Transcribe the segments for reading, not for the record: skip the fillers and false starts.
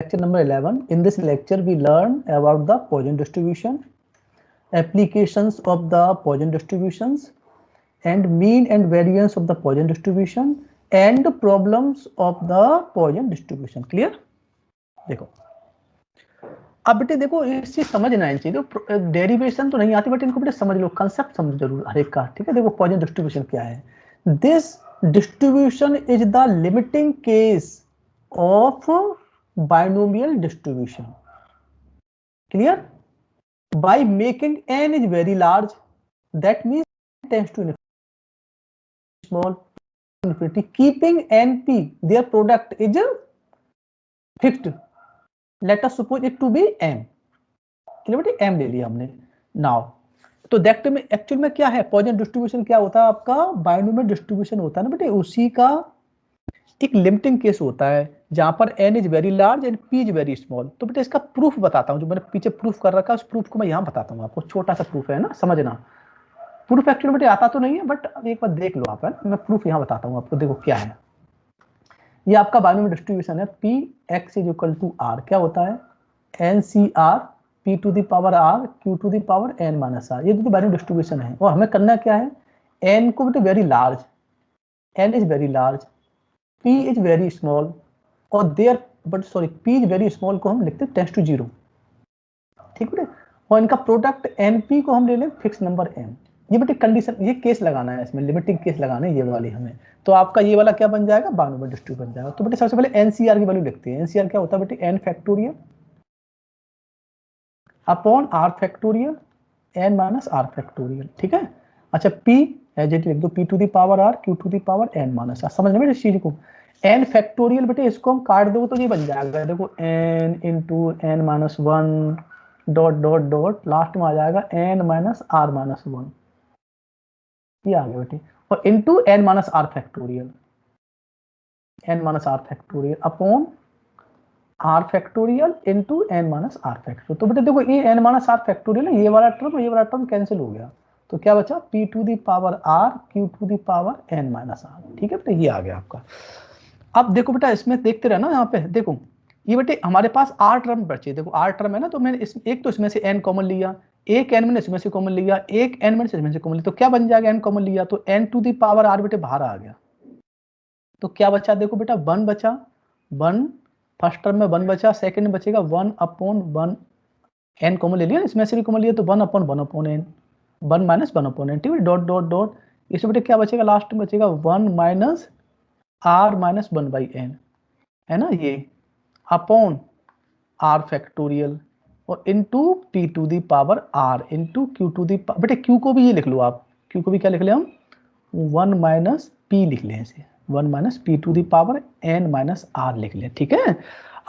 Lecture number 11. In this lecture, we learn about the Poisson distribution, applications of the Poisson distributions, and mean and variance of the Poisson distribution, and problems of the Poisson distribution. Clear? देखो, अब बेटे देखो इस चीज समझना है, चीज़ derivation तो नहीं आती, बट इनको बेटे समझ लो, कंसेप्ट समझ जरूर हर एक का, ठीक है। देखो पॉइजन डिस्ट्रीब्यूशन क्या है। This distribution is the limiting case of binomial distribution. Clear? By making n is very large, that means tends to small infinity, keeping np their product is fixed. Let us suppose it to be m. Clear बेटे, m ले लिया हमने। Now तो देखते में actual में क्या है, पॉइजन डिस्ट्रीब्यूशन क्या होता है आपका, बाइनोमियल डिस्ट्रीब्यूशन होता है ना बेटे, उसी का एक लिमिटिंग केस होता है जहां पर n is very large and p is very small. तो बेटे इसका प्रूफ बताता हूं, जो मैंने पीछे प्रूफ कर रखा है उस प्रूफ को मैं यहां बताता हूं आपको। छोटा सा प्रूफ है ना, समझना। प्रूफ एक्चुअली बेटे आता तो नहीं है, बट एक बार देख लो आप, है मैं प्रूफ यहां बताता हूं आपको। देखो क्या है, ये आपका बाइनोमियल डिस्ट्रीब्यूशन है, p x is equal to r। क्या होता है, n c r p to the power r q to the power n minus r। ये जो बाइनोमियल डिस्ट्रीब्यूशन है, और हमें करना क्या है, n को बेटे very large, n is very large, p is very small, और there but sorry p is very small को हम लिखते हैं टेंड्स टू 0, ठीक बेटे। और इनका प्रोडक्ट np को हम ले लें फिक्स नंबर m। ये बेटे कंडीशन, ये केस लगाना है, इसमें लिमिटिंग केस लगाना है ये वाली हमें। तो आपका ये वाला क्या बन जाएगा, बाइनोमियल डिस्ट्रीब्यूशन बन जाएगा। तो बेटे सबसे पहले एनसीआर की वैल्यू लिखते हैं। एनसीआर क्या होता है बेटे, n factorial upon r factorial n minus r factorial, ठीक है। अच्छा p एज इट लिख दो, p to the power r q to the power n minus r। समझ में इस चीज को, n फैक्टोरियल बेटे इसको हम काट दो तो ये बन जाएगा, देखो n into n minus 1 dot dot dot, last में आ जाएगा n माइनस r माइनस 1, ये आ गया बेटे। और into n minus r factorial, n minus r factorial upon r factorial into n minus r factorial. तो बेटे देखो ये n माइनस r फैक्टोरियल है, ये वाला टर्म कैंसिल हो गया, तो क्या बचा, p to the power r q to the power n minus r, ठीक है बेटे, ये आ गया आपका। अब देखो बेटा इसमें देखते रहना, यहाँ पे देखो ये बेटे हमारे पास r टर्म बचे। देखो r टर्म है ना, तो मैंने एक तो इसमें से n कॉमन लिया, एक n मैंने इसमें से कॉमन लिया, एक n मैंने इसमें से कॉमन लिया, तो क्या बन जाएगा, n कॉमन लिया तो n to the power r बेटे बाहर आ गया। तो क्या बचा, देखो बेटा 1 बचा, 1 फर्स्ट टर्म में 1 बचा, सेकंड में बचेगा 1 अपॉन 1, n कॉमन ले लिया, इसमें से भी कॉमन लिया तो 1 upon 1 upon n, 1 minus 1 upon n, ठीक है, डॉट डॉट डॉट। इसमें बेटे क्या बचेगा, लास्ट में बचेगा 1 minus r minus 1 by n, है ना, ये अपॉन r फैक्टोरियल और into p to the power r into q to the, बेटे q को भी ये लिख लो आप, q को भी क्या लिख ले हम, 1 माइनस p लिख लें इसे, 1 minus p to the power n minus r लिख लें, ठीक है।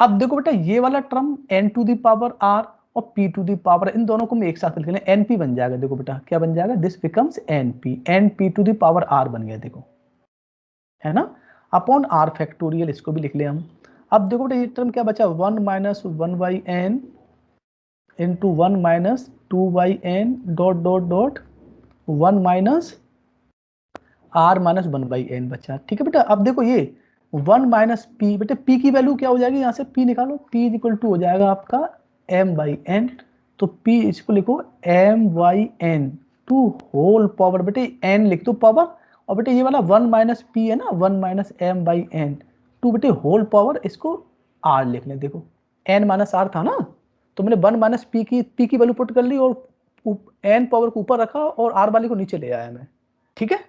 अब देखो बेटा ये वाला term n to the power r और p टू दी पावर, इन दोनों को हम एक साथ लिख लें, np बन जाएगा। देखो बेटा क्या बन जाएगा, this becomes np to the power r बन गया, देखो है ना, अपॉन r फैक्टोरियल, इसको भी लिख ले हम। अब देखो बेटा ये टर्म क्या बचा, 1 minus 1 by n into 1 minus 2 by n dot dot dot 1 minus r minus 1 by n बचा, ठीक है बेटा। अब देखो ये 1 माइनस p, बेटे p की वैल्यू क्या हो जाएगी, यहाँ से p निकालो, p इज इक्वल टू हो जाएगा आपका m बाई n, तो p इसको लिखो m by n to whole power, बेटे n लिख दो पावर, और बेटे ये वाला 1 माइनस p है ना, 1 minus m by n to बेटे होल पावर, इसको r लिख लें। देखो n माइनस r था ना, तो मैंने 1 माइनस p की वैल्यू पुट कर ली और n पावर को ऊपर रखा और r वाली को नीचे ले आया मैं, ठीक है।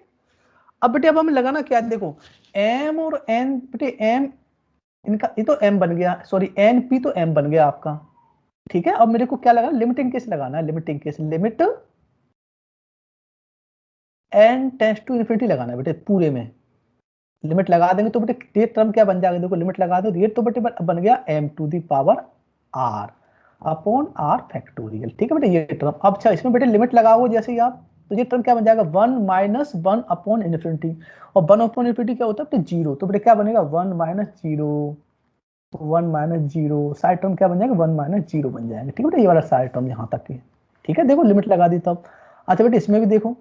अब बेटे अब हमें लगाना क्या है, देखो m और n, बेटे m इनका ये तो m बन गया, सॉरी np तो m बन गया आपका, ठीक है। अब मेरे को क्या लगाना, लिमिटिंग केस लगाना है, limiting case, limit n tends to infinity लगाना है बेटे, पूरे में लिमिट लगा देंगे तो बेटे ये टर्म क्या बन जाएगा, देखो लिमिट लगा दो, ये तो बेटे बन गया m to the power r upon r factorial, ठीक है बेटे ये टर्म। अब अच्छा इसमें बेटे लिमिट लगाओ जैसे ही आप, तो ये टर्म क्या बन जाएगा, 1 माइनस 1 अपॉन इन्फिनिटी, और 1 अपॉन इन्फिनिटी क्या होता है बेटे 0, तो बेटे क्या बनेगा 1 माइनस 0, 1 माइनस 0, साइड टर्म क्या बन जाएगा 1 माइनस 0 बन जाएगा, ठीक है बेटे, ये वाला साइड टर्म यहाँ तक है, ठीक है। देखो लिमिट लगा दी तब। अच्छा बेटे इसमें भी देखो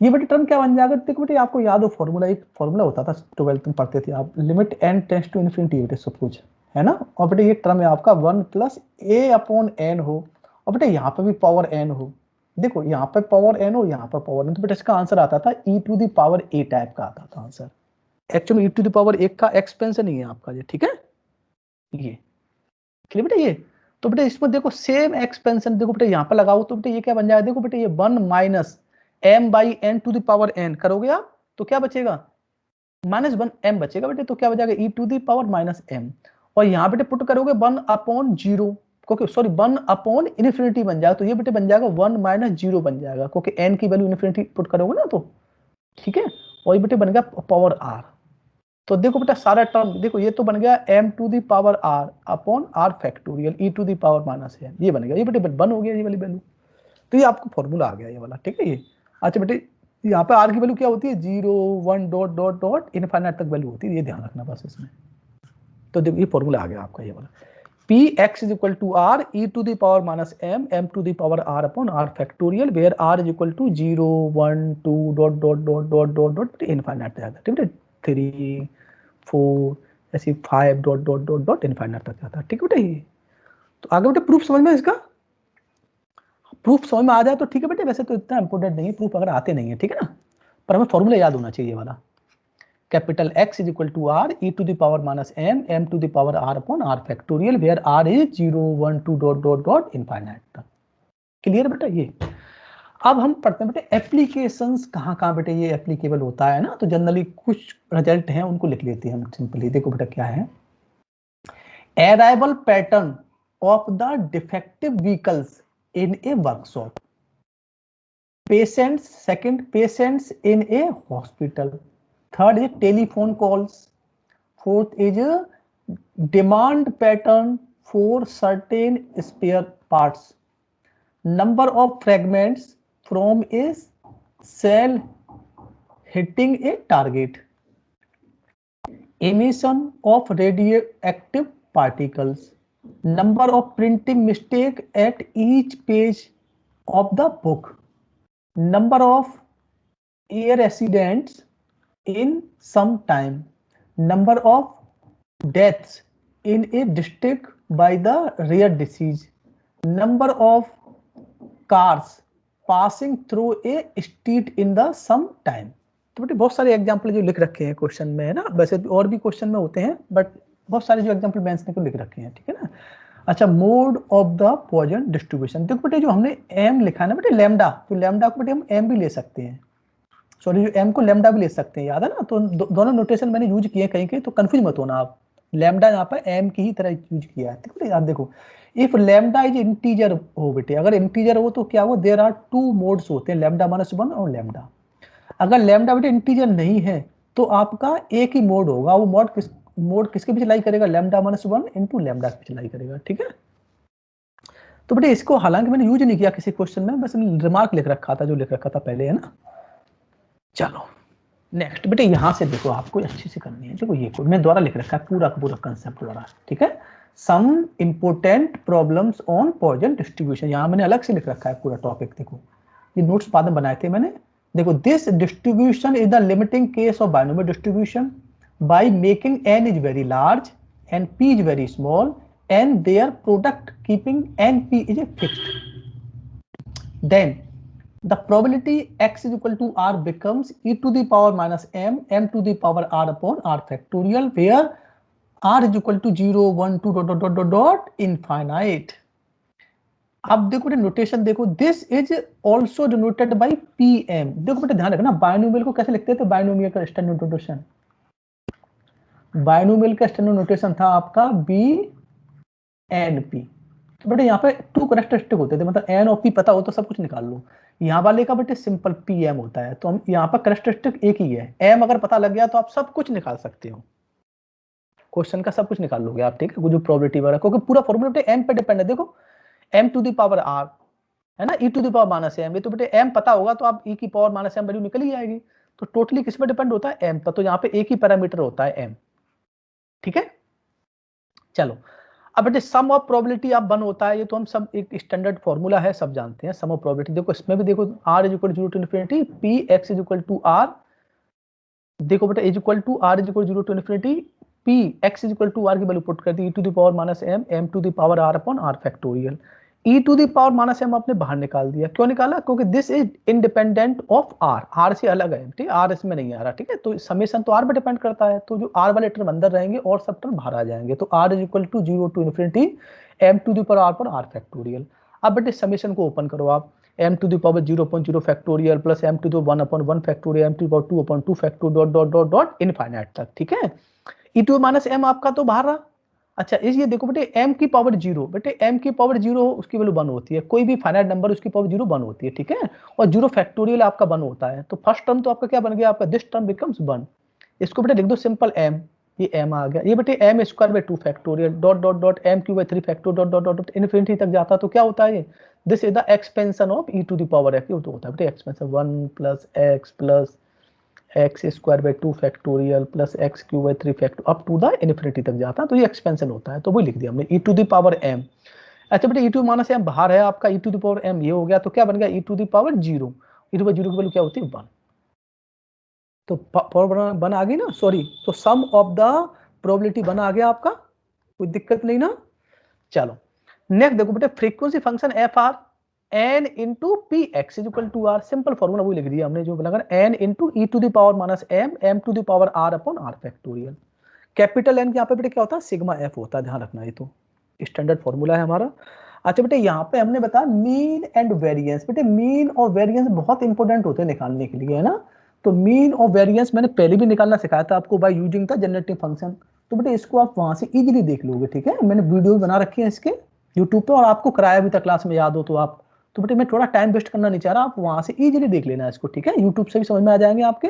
ये बेटे टर्म क्या बन जाएगा, देखो बेटे आपको याद हो फॉर्मूला, एक फॉर्मूला होता था 12th में पढ़ते थे आप, limit n tends to infinity बेटे सब कुछ, है ना, और बेटे ये टर्म है आपका 1 प्लस ए अपॉन एन हो, और बेटे यहाँ पे भी पावर एन हो, देखो यहाँ पे पावर एन हो, यहाँ पर पावर एन, तो बेटे इसका आंसर आता था e to the power a type का आता था answer. Actually e to the power एक का एक्सपेंशन ही है आपका ये, ठीक है, ये क्लियर बेटे ये। तो बेटे इसमें देखो सेम एक्सपेंशन, देखो बेटे यहाँ पे लगाओ तो बेटे ये क्या बन जाएगा, देखो बेटे ये 1 minus m by n to the power n करोगे आप तो क्या बचेगा, -1 एम बचेगा बेटे, तो क्या बचेगा e to the power minus m, और यहाँ बेटे पुट करोगे 1 अपॉन 0, क्योंकि सॉरी 1 अपॉन इन्फिनिटी बन जाएगा, तो ये बेटे बन जाएगा 1 माइनस 0 बन जाएगा, क्योंकि एन की वैल्यू इन्फिनिटी पुट करोगे ना, तो ठीक है, और ये बेटे बन गया पावर आर। तो देखो बेटा सारा टर्म देखो, ये तो बन गया m to the power r upon r factorial e to the power minus n, ये बन गया, ये बेटे बन हो गया ये वाली वैल्यू, तो ये आपको फॉर्मूला आ गया ये वाला, ठीक है ये। अच्छा बेटे यहाँ पे r की वैल्यू क्या होती है, 0 1 डॉट डॉट डॉट इनफाइनाइट तक वैल्यू होती है, ये ध्यान रखना बस इसमें। तो देखो ये फॉर्मूला आ गया आपका ये वाला, p x is equal to r e to the power minus m m to the power r upon r factorial, where r is equal to 0 1 2 dot dot dot dot dot dot infinite तक, ठीक है, 3 4 ऐसे 5 dot dot dot dot infinite तक जाता है, ठीक है बेटा ये। तो आगे बेटे प्रूफ समझ में, इसका प्रूफ समझ में आ जाए तो ठीक है बेटे, वैसे तो इतना इंपॉर्टेंट नहीं है प्रूफ अगर आते नहीं है, ठीक है ना, पर हमें फॉर्मूला याद होना चाहिए वाला, capital X is equal to r e to the power minus m m to the power r upon r factorial, where r is 0 1 2 dot dot dot infinite तक। क्लियर बेटा ये। अब हम पढ़ते हैं बेटे एप्लीकेशंस कहाँ कहाँ बेटे ये एप्लीकेबल होता है ना, तो जनरली कुछ रिजल्ट हैं उनको लिख लेते हैं हम सिंपली, देखो बेटा क्या है, arrival pattern of the defective vehicles in a workshop, patients, second patients in a hospital, third is telephone calls, fourth is demand pattern for certain spare parts, number of fragments from a cell hitting a target, emission of radioactive particles, number of printing mistake at each page of the book, number of air accidents in some time, number of deaths in a district by the rare disease, number of cars passing through a street in the some time। तो बेटे बहुत सारे example जो लिख रखे हैं question में है ना, वैसे और भी क्वेश्चन में होते हैं बट बहुत सारे जो एग्जांपल बेंच को लिख रखे हैं, ठीक है ना। अच्छा mode of the Poisson distribution, देखो बेटे जो हमने एम लिखा है ना बेटे लैम्डा, तो लैम्डा को बेटे हम एम भी ले सकते हैं, सॉरी जो एम को लैम्डा भी ले सकते हैं, याद है ना, तो दोनों नोटेशन मैंने यूज किए कहीं कहीं, तो कंफ्यूज मत होना आप, लैम्डा यहाँ पर एम की ही तरह यूज किया है, ठीक है यार। देखो इफ लैम्डा इज इंटीजर हो बेटे, अगर इंटीजर हो तो क्या हो, देयर आर 2 मोड्स होते हैं, लैम्डा -1 और लैम्डा। अगर लैम्डा बेटे इंटीजर नहीं है तो आपका एक ही मोड होगा, वो मोड किसके पीछे लाई करेगा, लैम्डा -1 इंटू लैम्डा के पीछे लाई करेगा, ठीक है। तो बेटे इसको हालांकि मैंने यूज नहीं किया किसी क्वेश्चन में, बस रिमार्क लिख रखा था जो लिख रखा था पहले, है ना। चलो नेक्स्ट बेटे यहाँ से देखो आपको अच्छी से करनी है, देखो ये मैं द्वारा लिख रखा है पूरा पूरा कंसेप्ट द्वारा, ठीक है। Some important problems on poisson distribution, यहाँ मैंने अलग से लिख रखा है पूरा टॉपिक, देखो ये नोट्स बाद में बनाए थे मैंने। देखो this distribution is the limiting case of binomial distribution by making n is very large and p is very small and their product keeping np is a fixed, then the probability x is equal to r becomes e to the power minus m m to the power r upon r factorial, where r is equal to 0 1 2 dot dot dot dot dot infinite। अब देखो बेटे notation देखो, this is also denoted by pm, देखो बेटे ध्यान रखना binomial को कैसे लिखते थे, बाइनोमियल का स्टैंडर्ड नोटेशन, बाइनोमियल का स्टैंडर्ड नोटेशन था आपका b and p। तो बेटे यहाँ पे 2 कैरेक्टरिस्टिक होते थे, मतलब n और p पता हो तो सब कुछ निकाल लो, यहाँ वाले का बेटे सिंपल pm होता है, तो हम यहाँ पर कैरेक्टरिस्टिक एक ही है, m अगर पता लग गया तो आप सब कुछ निकाल सकते हो, क्वेश्चन का सब कुछ निकाल लोगे आप, ठीक है, जो प्रोबेबिलिटी वगैरह, क्योंकि पूरा फॉर्मूला बेटे m पे डिपेंड है। देखो m to the power r है ना, e to the power minus m, ये तो बेटे m पता होगा तो आप e की पावर माइनस m वैल्यू निकल ही जाएगी, तो टोटली किस पे डिपेंड होता है, m पर, तो यहाँ पे एक ही पैरामीटर होता है m, ठीक है। चलो अब बेटे सम ऑफ प्रोबेबिलिटी आप बन होता है, ये तो हम सब एक स्टैंडर्ड फॉर्मूला है, सब जानते हैं, सम ऑफ प्रोबेबिलिटी। देखो इसमें भी देखो r is equal 0 to infinity p x is equal to r, देखो बेटा is equal to r is equal 0 to infinity p x is equal to r की वैल्यू पुट कर दी, e to the power minus m, m to the power r upon r factorial. E to the power minus m आपने बाहर निकाल दिया, क्यों निकाला? क्योंकि this is independent of r, are से अलग है, ठीक है, आर इसमें नहीं आ रहा, ठीक है, तो समेशन तो आर पर डिपेंड करता है, तो जो आर वाले टर्म अंदर रहेंगे और सब टर्म बाहर आ जाएंगे, तो r is equal to 0 to infinity m to the power r पर आर फैक्टोरियल। अब बेटे समेशन को ओपन करो आप, m to the power 0.0 factorial plus m to the 1/1 factorial m to the power 2/2 factorial dot dot dot dot infinite तक, ठीक है। e to minus m आपका तो बाहर रहा। अच्छा इस ये देखो बेटे m की पावर 0, बेटे m की पावर 0 उसकी वैल्यू 1 होती है, कोई भी फाइनाइट नंबर उसकी पावर 0 1 होती है, ठीक है, और 0 फैक्टोरियल आपका 1 होता है, तो फर्स्ट टर्म तो आपका क्या बन गया, आपका दिस टर्म बिकम्स 1। इसको बेटे लिख दो सिंपल m, ये m आ गया, ये बेटे m square by 2 factorial dot dot dot m cube by 3 factorial dot dot dot infinity तक जाता, तो क्या होता है ये, this is the expansion of e to the power x, ये तो होता है बेटे expansion 1 plus x square by 2 factorial plus x cube by 3 factorial up to the infinity तक जाता है, तो ये एक्सपेंशन होता है, तो वही लिख दिया हमने e to the power m। अच्छा बेटे e टू माइनस m बाहर है आपका, e to the power m ये हो गया, तो क्या बन गया e to the power 0, e to power 0 की वैल्यू क्या होती है 1, तो पावर 1 आ गई ना, सॉरी, तो सम ऑफ द प्रोबेबिलिटी 1 आ गया आपका, कोई दिक्कत नहीं ना। चलो नेक्स्ट देखो बेटे frequency function f r n into p x is equal to r, simple formula वही लिख दिया हमने जो लगा, n into e to the power minus m, m to the power r upon r factorial. Capital N यहाँ पे बेटे क्या होता है, सिग्मा एफ होता है, ध्यान रखना, ये तो स्टैंडर्ड फॉर्मूला है हमारा। अच्छा बेटे यहाँ पे हमने बताया मीन एंड वेरिएंस, बेटे मीन और वेरिएंस बहुत इंपॉर्टेंट होते हैं निकालने के लिए, है ना, तो मीन और वेरिएंस मैंने पहले भी निकालना सिखाया था आपको by using the generative function, तो बेटे इसको आप वहां से इजीली देख लोगे, ठीक है, मैंने वीडियो बना रखी है इसके यूट्यूब पे और आपको कराया भी था क्लास में, याद हो तो आप, तो बेटे मैं थोड़ा टाइम वेस्ट करना नहीं चाह रहा, आप वहां से इजीली देख लेना इसको, ठीक है, यूट्यूब से भी समझ में आ जाएंगे, आपके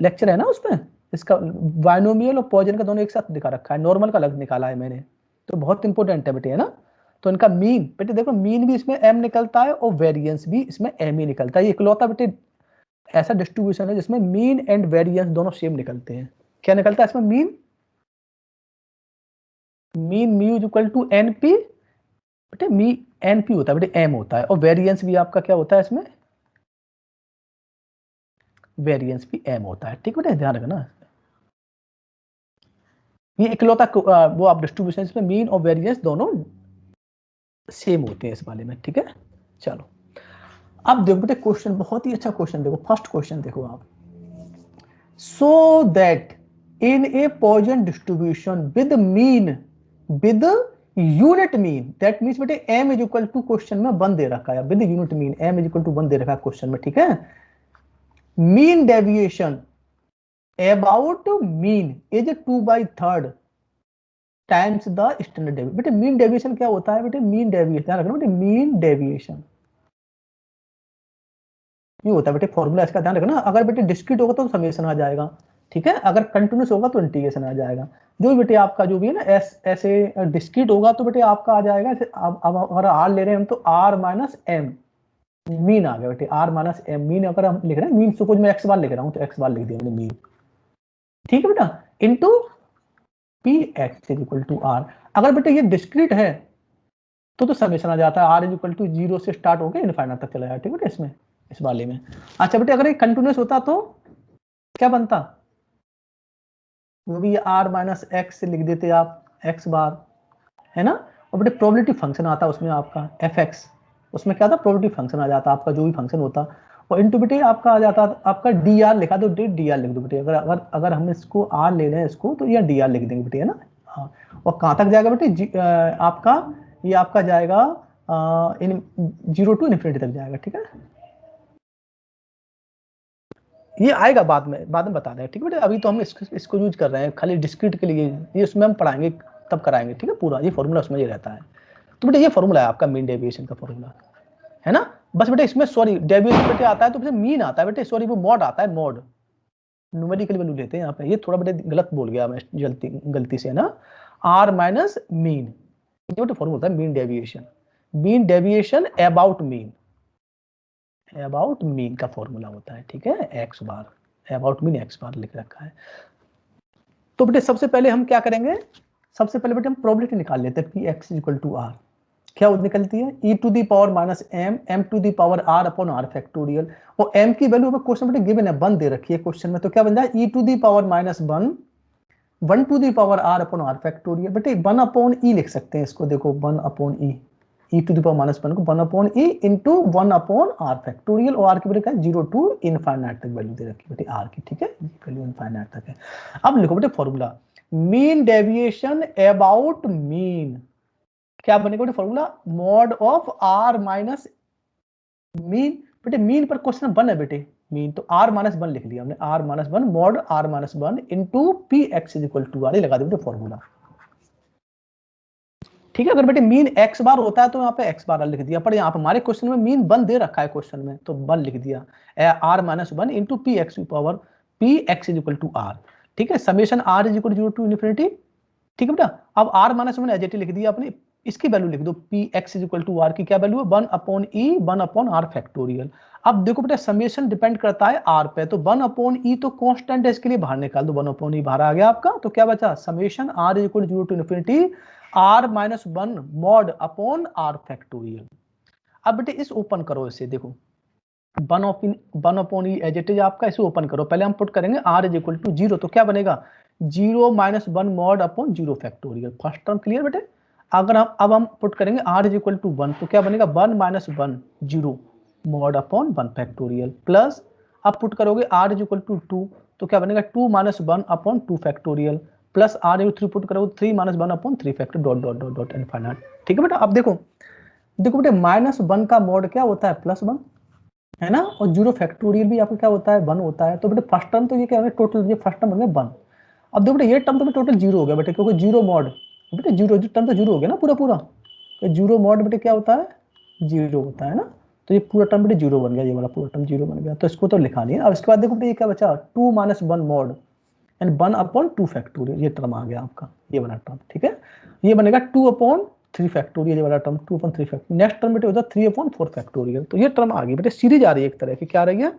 लेक्चर है ना उसमें, इसका बायनोमियल और पॉइजन का दोनों एक साथ दिखा रखा है, नॉर्मल का अलग निकाला है मैंने, तो बहुत इंपॉर्टेंट है बेटे, है ना। तो इनका मीन बेटे देखो, मीन भी इसमें m निकलता है और वेरिएंस भी इसमें m ही निकलता है, ये इकलौता बेटे ऐसा डिस्ट्रीब्यूशन है जिसमें मीन एंड वेरिएंस दोनों सेम निकलते हैं। क्या निकलता है इसमें, mean mu equal to n p, बेटे मी एनपी होता है बेटे, m होता है, और वेरिएंस भी आपका क्या होता है इसमें, वेरिएंस भी m होता है, ठीक बेटे, ध्यान रखना, ये इकलौता वो आप डिस्ट्रीब्यूशन इसमें मीन और वेरिएंस दोनों सेम होते हैं इस वाले में, ठीक है। चलो अब देखो बेटे क्वेश्चन, बहुत ही अच्छा क्वेश्चन देखो, फर्स्ट क्वेश्चन देखो आप, so that in a Poisson distribution with mean with unit mean, that means बेटे m is equal to question में 1 दे रखा है, with unit mean m is equal to 1 दे रखा है क्वेश्चन में, ठीक है, mean deviation about mean is 2/3 times the standard deviation। बेटे mean deviation क्या होता है बेटे, mean deviation ध्यान रखना बेटे, mean deviation ये होता है बेटे, फॉर्मूला इसका ध्यान रखना, अगर बेटे डिस्क्रीट होगा तो समेशन आ जाएगा, ठीक है, अगर कंटिन्यूस होगा तो इंटीग्रेशन आ जाएगा, जो भी बेटे आपका जो भी है ना ऐसे डिस्क्रीट होगा तो बेटे आपका आ जाएगा, अब अगर आर ले रहे हैं हम तो आर माइनस एम, मीन आ गया बेटे आर माइनस एम, मीन अगर हम लिख रहे हैं, मीन सपोज मैं एक्स बार लिख रहा हूँ तो एक्स बार लिख दिया मैंने मीन, ठीक है बेटा, into p x is equal to r. अगर बेटे ये डिस्क्रीट है तो समेशन आ जाता है, आर इज इक्वल टू 0 से स्टार्ट होकर इनफाइनाइट तक चला जाए, ठीक है इसमें इस वाले में। अच्छा बेटे अगर ये कंटिन्यूस होता तो क्या बनता, वो भी आर माइनस एक्स लिख देते आप, एक्स बार, है ना, और बेटे प्रोबेबिलिटी फंक्शन आता उसमें आपका एफ एक्स, उसमें क्या था प्रोबेबिलिटी फंक्शन आ जाता आपका जो भी फंक्शन होता, और इंटू बेटे आपका आ जाता आपका डी आर लिखा दो, डी आर लिख दो बेटे, अगर अगर अगर हम इसको आर ले रहे हैं इसको तो ये डी आर लिख देंगे बेटे, है ना, हाँ, और कहाँ तक जाएगा बेटे, आपका ये आपका जाएगा इन 0 टू इन्फिनिटी तक जाएगा, ठीक है, ये आएगा बाद में बता दें, ठीक है बेटे, अभी तो हम इसको यूज कर रहे हैं खाली डिस्क्रीट के लिए, ये उसमें हम पढ़ाएंगे तब कराएंगे, ठीक है, पूरा ये फॉर्मूला उसमें ये रहता है, तो बेटे ये फॉर्मूला है आपका मीन डेविएशन का फॉर्मूला, है ना, बस बेटे इसमें सॉरी डेविएशन बेटे आता है तो मीन आता है बेटे, सॉरी वो मॉड आता है, मॉड न्यूमेरिकल वैल्यू लेते हैं यहाँ पे, ये थोड़ा बेटे गलत बोल गया मैं गलती से, है ना, आर माइनस मीन, ये बेटे फॉर्मूला होता है मीन डेविएशन अबाउट मीन का फॉर्मूला होता है, ठीक है, x bar about mean x bar लिख रखा है। तो बेटे सबसे पहले हम क्या करेंगे, सबसे पहले बेटे हम प्रोबेबिलिटी निकाल लेते हैं, p x equal to r, क्या निकलती है, e to the power minus m, m to the power r upon r factorial, और एम की वैल्यू क्वेश्चन बेटे गिवन है 1 दे रखी है क्वेश्चन में, तो क्या बन जाए e to the power minus 1 1 to the power r upon r factorial, बेटे 1 अपॉन ई लिख सकते हैं इसको, देखो 1 upon e to the power minus 1 को 1 upon e into 1 upon r factorial, और आर की वैल्यू क्या है 0 टू इनफाइनाइट तक वैल्यू दे रखी बेटे आर की, ठीक है, वैल्यू इनफाइनाइट तक है। अब लिखो बेटे formula, mean deviation about mean, क्या बनेगा बेटे formula, mod of r minus mean, बेटे मीन पर क्वेश्चन बन है बेटे, मीन तो आर माइनस 1 लिख लिया हमने, r minus 1 mod r minus 1 into p x is equal to r, ये लगा दे बेटे फॉर्मूला, ठीक है। अगर बेटे मीन एक्स बार होता है तो यहाँ पे एक्स बार लिख दिया, पर यहाँ पे हमारे क्वेश्चन में मीन 1 दे रखा है क्वेश्चन में, तो 1 लिख दिया, r minus 1 into p x power p x is equal to r, ठीक है, summation r is equal to 0 to infinity, ठीक है बेटा। अब आर माइनस 1 एज लिख दिया आपने, इसकी वैल्यू लिख दो, p x is equal to r की क्या वैल्यू है 1 upon e 1 upon r factorial. अब देखो बेटा समेशन डिपेंड करता है आर पे, तो 1 अपॉन ई तो कांस्टेंट है, इसके लिए बाहर निकाल दो, 1 अपॉन ई बाहर आ गया आपका, तो क्या बचा summation r is equal to 0 to infinity r minus 1 mod upon r factorial. अब बेटे इस ओपन करो इसे, देखो 1 upon e as it is आपका, इसे ओपन करो, पहले हम पुट करेंगे आर इज इक्वल टू 0, तो क्या बनेगा 0 minus 1 mod upon 0 factorial, first term clear बेटे। अगर हम पुट करेंगे r इज इक्वल टू 1, तो क्या बनेगा 1 minus 1 0 mod upon 1 factorial, plus अब पुट करोगे r इज इक्वल टू 2, तो क्या बनेगा 2 minus 1 upon 2 factorial, plus r is 3 put करोगे 3 minus 1 upon 3 factor dot dot dot dot infinite, ठीक है बेटा। अब देखो देखो बेटे माइनस 1 का मॉड क्या होता है प्लस 1 है ना, और 0 फैक्टोरियल भी आपका क्या होता है 1 होता है, तो बेटे फर्स्ट टर्म तो ये क्या है टोटल, ये फर्स्ट टर्म बन गया 1। अब देखो बेटे ये टर्म तो टोटल 0 हो गया बेटे, क्योंकि 0 मॉड बेटे 0 टर्म तो 0 हो गया ना पूरा पूरा, तो 0 मॉड बेटे क्या होता है 0 होता है ना, तो ये पूरा टर्म बेटे 0 बन गया, ये वाला पूरा टर्म 0 बन गया, तो इसको तो लिखा नहीं है। अब इसके बाद देखो बेटे ये क्या बचा 2 minus 1 mod and 1 upon 2 factorial, ये टर्म आ गया आपका, ये वाला टर्म, ठीक है, ये बनेगा 2 अपॉन 3 फैक्टोरियल, ये वाला term 2 upon 3 factorial, next term बेटे होता है 3 अपॉन 4 फैक्टोरियल, तो ये टर्म आ गई बेटे, सीरीज आ रही है एक तरह की, क्या आ रही है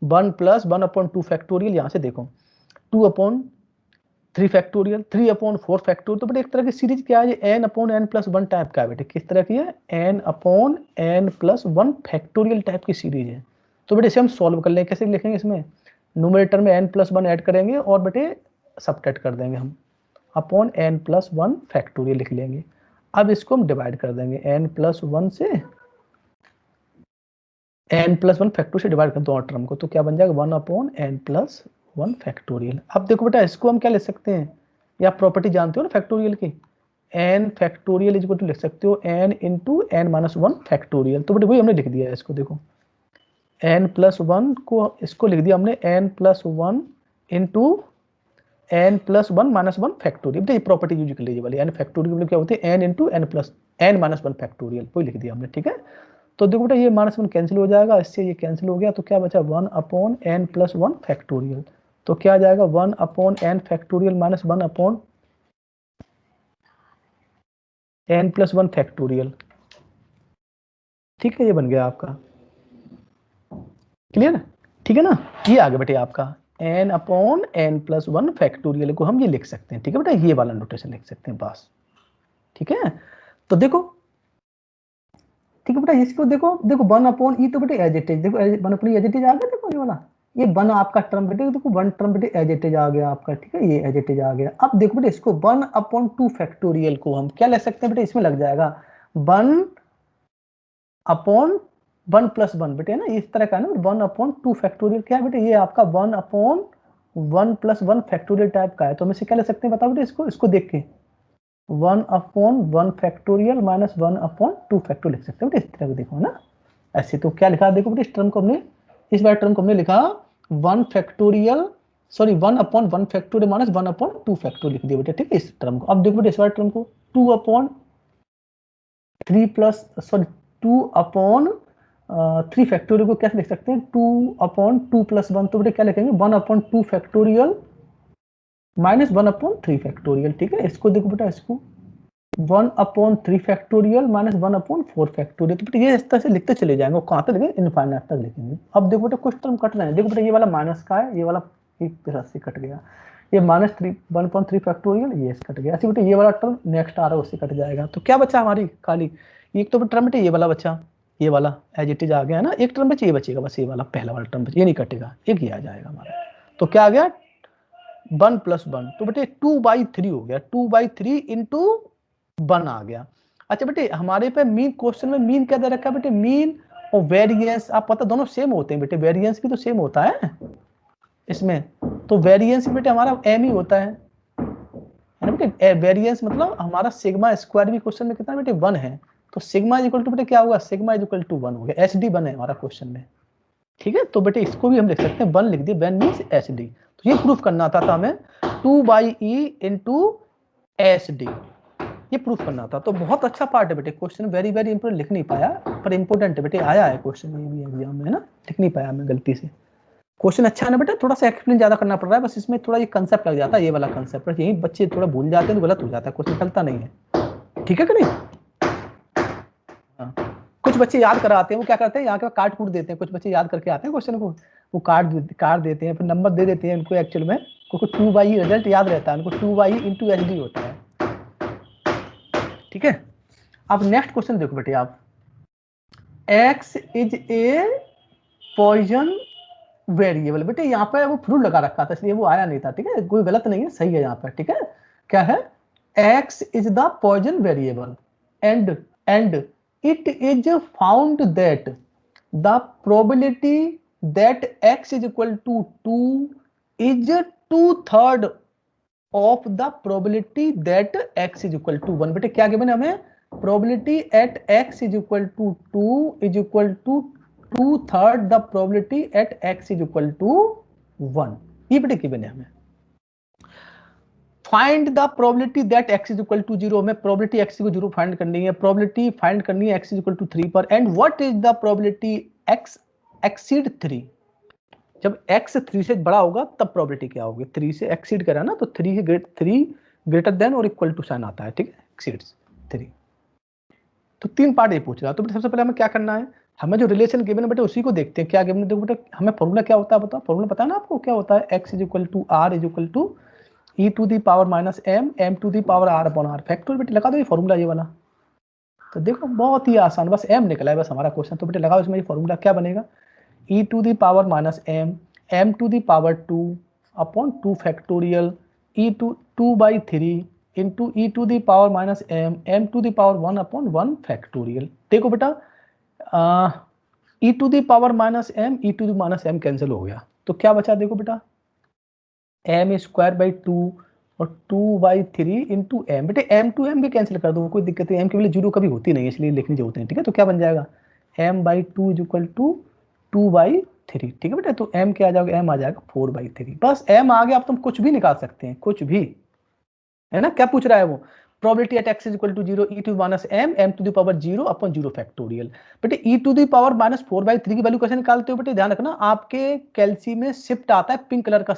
1 प्लस 1 अपॉन 2 फैक्टोरियल, यहाँ से देखो 2 अपॉन 3 फैक्टोरियल 3 अपॉन 4 फैक्टोरियल, तो बेटे एक तरह की सीरीज क्या है, n upon n plus 1 type का है बेटे, किस तरह की है n upon n plus 1 factorial type की सीरीज है। तो बेटे इसे हम सॉल्व कर लेंगे, कैसे लिखेंगे, इसमें न्यूमरेटर में n प्लस 1 ऐड करेंगे और बेटे सबट्रैक्ट कर देंगे हम, अपॉन n प्लस 1 फैक्टोरियल लिख लेंगे। अब इसको हम डिवाइड कर देंगे n प्लस 1 से, n प्लस 1 फैक्टोरियल से डिवाइड कर दो टर्म को, तो क्या बन जाएगा 1 अपॉन n प्लस 1 फैक्टोरियल। अब देखो बेटा इसको हम क्या लिख सकते हैं, या प्रॉपर्टी जानते हो ना फैक्टोरियल की, n factorial is equal to लिख सकते हो n into n minus 1 factorial, तो बेटे वही हमने लिख दिया है इसको, देखो n प्लस 1 को इसको लिख दिया हमने n plus 1 into n plus 1 minus 1 factorial, ये प्रॉपर्टी यूज कर लीजिए वाली, n फैक्टोरियल क्या होती है n into n plus n minus 1 factorial, वही लिख दिया हमने, ठीक है। तो देखो बेटा ये माइनस 1 कैंसिल हो जाएगा, इससे ये कैंसिल हो गया, तो क्या बचा 1 अपॉन n प्लस 1 फैक्टोरियल, तो क्या आ जाएगा 1 upon n factorial minus 1 upon n plus 1 factorial, ठीक है, ये बन गया आपका, क्लियर, ठीक है ना। ये आ गया बेटे आपका n upon n plus 1 factorial को हम ये लिख सकते हैं, ठीक है बेटा, ये वाला नोटेशन लिख सकते हैं बस, ठीक है। तो देखो ठीक है बेटा, इसको देखो देखो 1 अपॉन ई तो बेटे एज इट इज, देखो 1 अपॉन एज इट इज आ गया, देखो ये वाला, ये 1 आपका टर्म बेटे, देखो 1 टर्म बेटे एज इट इज आ गया आपका, ठीक है, ये एज इट इज आ गया। अब देखो बेटे इसको 1 अपॉन 2 फैक्टोरियल को हम क्या ले सकते हैं बेटे, इसमें लग जाएगा 1 अपॉन 1 प्लस 1 बेटे ना, इस तरह का ना 1 अपॉन 2 फैक्टोरियल, क्या है बेटे ये आपका 1 अपॉन 1 प्लस 1 फैक्टोरियल टाइप का है, तो हम इसे क्या ले सकते हैं बताओ बेटे, इसको देख के 1 upon 1 factorial minus 1 upon 2 factorial लिख सकते हैं बेटे, इस तरह को देखो ना ऐसे, तो क्या लिखा देखो बेटे इस टर्म को हमने, इस बार टर्म को हमने लिखा 1 factorial sorry 1 upon 1 factorial minus 1 upon 2 factorial लिख दिया बेटे, ठीक है, इस टर्म को। अब देखो बेटे इस बार टर्म को 2 upon 3 plus sorry 2 upon 3 factorial को कैसे लिख सकते हैं 2 अपॉन 2 प्लस 1, तो बेटे क्या लिखेंगे 1 upon 2 factorial minus 1 upon 3 factorial, ठीक है। इसको देखो बेटा इसको 1 upon 3 factorial minus 1 upon 4 factorial, तो बेटा ये इस तरह से लिखते चले जाएंगे, और कहाँ तक लिखेंगे इनफाइनाइट तक लिखेंगे। अब देखो बेटा कुछ टर्म कट रहे हैं, देखो बेटा ये वाला माइनस का है, ये वाला एक तरह से कट गया, ये माइनस 1.3 फैक्टोरियल ये कट गया, ऐसे बेटा ये वाला टर्म नेक्स्ट आ रहा है उससे कट जाएगा, तो क्या बचा हमारी खाली एक तो टर्म बेटा ये वाला बचा, ये वाला एज इट इज आ गया ना, एक टर्म बचे ये बचेगा बस, ये वाला पहला वाला टर्म ये नहीं कटेगा, एक ही आ जाएगा हमारा, तो क्या आ गया 1 + 1, तो बेटे 2/3 हो गया, 2/3 इंटू 1 आ गया। अच्छा बेटे हमारे पे मीन, क्वेश्चन में मीन क्या दे रखा है बेटे, मीन और वेरिएंस आप पता दोनों सेम होते हैं बेटे, वेरिएंस भी तो सेम होता है इसमें, तो वेरिएंस बेटे हमारा m ही होता है ना बेटे। वेरिएंस मतलब हमारा सिग्मा स्क्वायर भी क्वेश्चन में कितना बेटे 1 है, तो सिग्मा इज इक्वल टू बेटे क्या होगा, सिग्मा इज इक्वल टू 1 हो गया, SD 1 है हमारा क्वेश्चन में, ठीक है। तो बेटे इसको भी हम लिख सकते हैं 1 लिख दिए, 1 मीन्स SD। तो ये प्रूफ करना था हमें 2/e इंटू SD, ये प्रूफ करना था। तो बहुत अच्छा पार्ट है बेटे, क्वेश्चन वेरी वेरी इंपोर्टेंट, लिख नहीं पाया पर इंपोर्टेंट है बेटे, आया है क्वेश्चन ये भी एग्जाम में, है ना, लिख नहीं पाया मैं गलती से। क्वेश्चन अच्छा है ना बेटा, थोड़ा सा एक्सप्लेन ज्यादा करना पड़ रहा है, बस इसमें थोड़ा ये कंसेप्ट लग जाता है, ये वाला कंसेप्ट यही बच्चे थोड़ा भूल जाते हैं तो गलत हो जाता है, क्वेश्चन चलता नहीं है, ठीक है कि नहीं। हाँ। कुछ बच्चे याद कराते हैं, वो क्या करते हैं यहाँ के काट कूट देते हैं, कुछ बच्चे याद करके आते हैं क्वेश्चन को, वो काट देते हैं, फिर नंबर दे देते हैं उनको, एक्चुअल में उनको 2/e रिजल्ट याद रहता है, उनको 2/e इंटू SD होता है, ठीक है। अब नेक्स्ट क्वेश्चन देखो बेटे आप, X is a Poisson variable, बेटे यहाँ पे वो फ्रूट लगा रखा था इसलिए वो आया नहीं था, ठीक है, कोई गलत नहीं है, सही है यहाँ पे, ठीक है। क्या है, X is the Poisson variable and it is found that the probability that x is equal to 2 is 2/3 of the probability that x is equal to 1। बेटे क्या गिवन है हमें, probability at x is equal to 2 is equal to 2/3 the probability at x is equal to 1, ये बेटे given है हमें। Find the probability that x is equal to 0, हमें probability x को 0 फाइंड करनी है, प्रोबेबिलिटी फाइंड करनी है x इज इक्वल टू 3 पर, and what is the probability x exceed 3, जब x 3 से बड़ा होगा तब प्रोबेबिलिटी क्या होगी, 3 से एक्सीड करा ना, तो 3 ग्रेटर देन और इक्वल टू साइन आता है, ठीक है, एक्सीड्स 3। तो 3 पार्ट ये पूछ रहा है, तो सबसे पहले हमें क्या करना है, हमें जो रिलेशन गिवन है बेटे उसी को देखते हैं, क्या गिवन है, देखो बेटे हमें फॉर्मूला क्या होता है बताओ, फॉर्मूला पता है ना आपको क्या होता है, x is equal to r is equal to e to the power minus m to the power r upon r, factorial बेटे लगा दो ये फॉर्मूला ये वाला, तो देखो बहुत ही आसान, बस m निकला है बस हमारा क्वेश्चन, तो बेटे लगाओ इसमें ये फॉर्मूला, क्या बनेगा, e to the power minus m to the power 2 upon 2 factorial e to 2/3 into e to the power minus m to the power 1 upon 1 factorial. देखो बेटा e to the power minus e to the minus m cancel हो गया, तो क्या बचा देखो बेटा m square by 2 और 2/3 इंटू m, बेटे m टू m भी कैंसिल कर दो, कोई दिक्कत नहीं, m के लिए 0 कभी होती नहीं है इसलिए लिखनी जरूरत नहीं, ठीक है। तो क्या बन जाएगा m/2 इज इक्वल टू 2/3, ठीक है बेटा, तो m क्या आ जाएगा, m आ जाएगा 4/3, बस m आ गया, अब तुम कुछ भी निकाल सकते हैं, कुछ भी, है ना। क्या पूछ रहा है वो, probability at x is equal to 0 e to minus m to the power 0 upon 0 factorial, बेटे e to the power minus 4/3 की वैल्यू कैसे निकालते हो बेटे, ध्यान रखना आपके कैलसी में शिफ्ट आता है पिंक कलर का,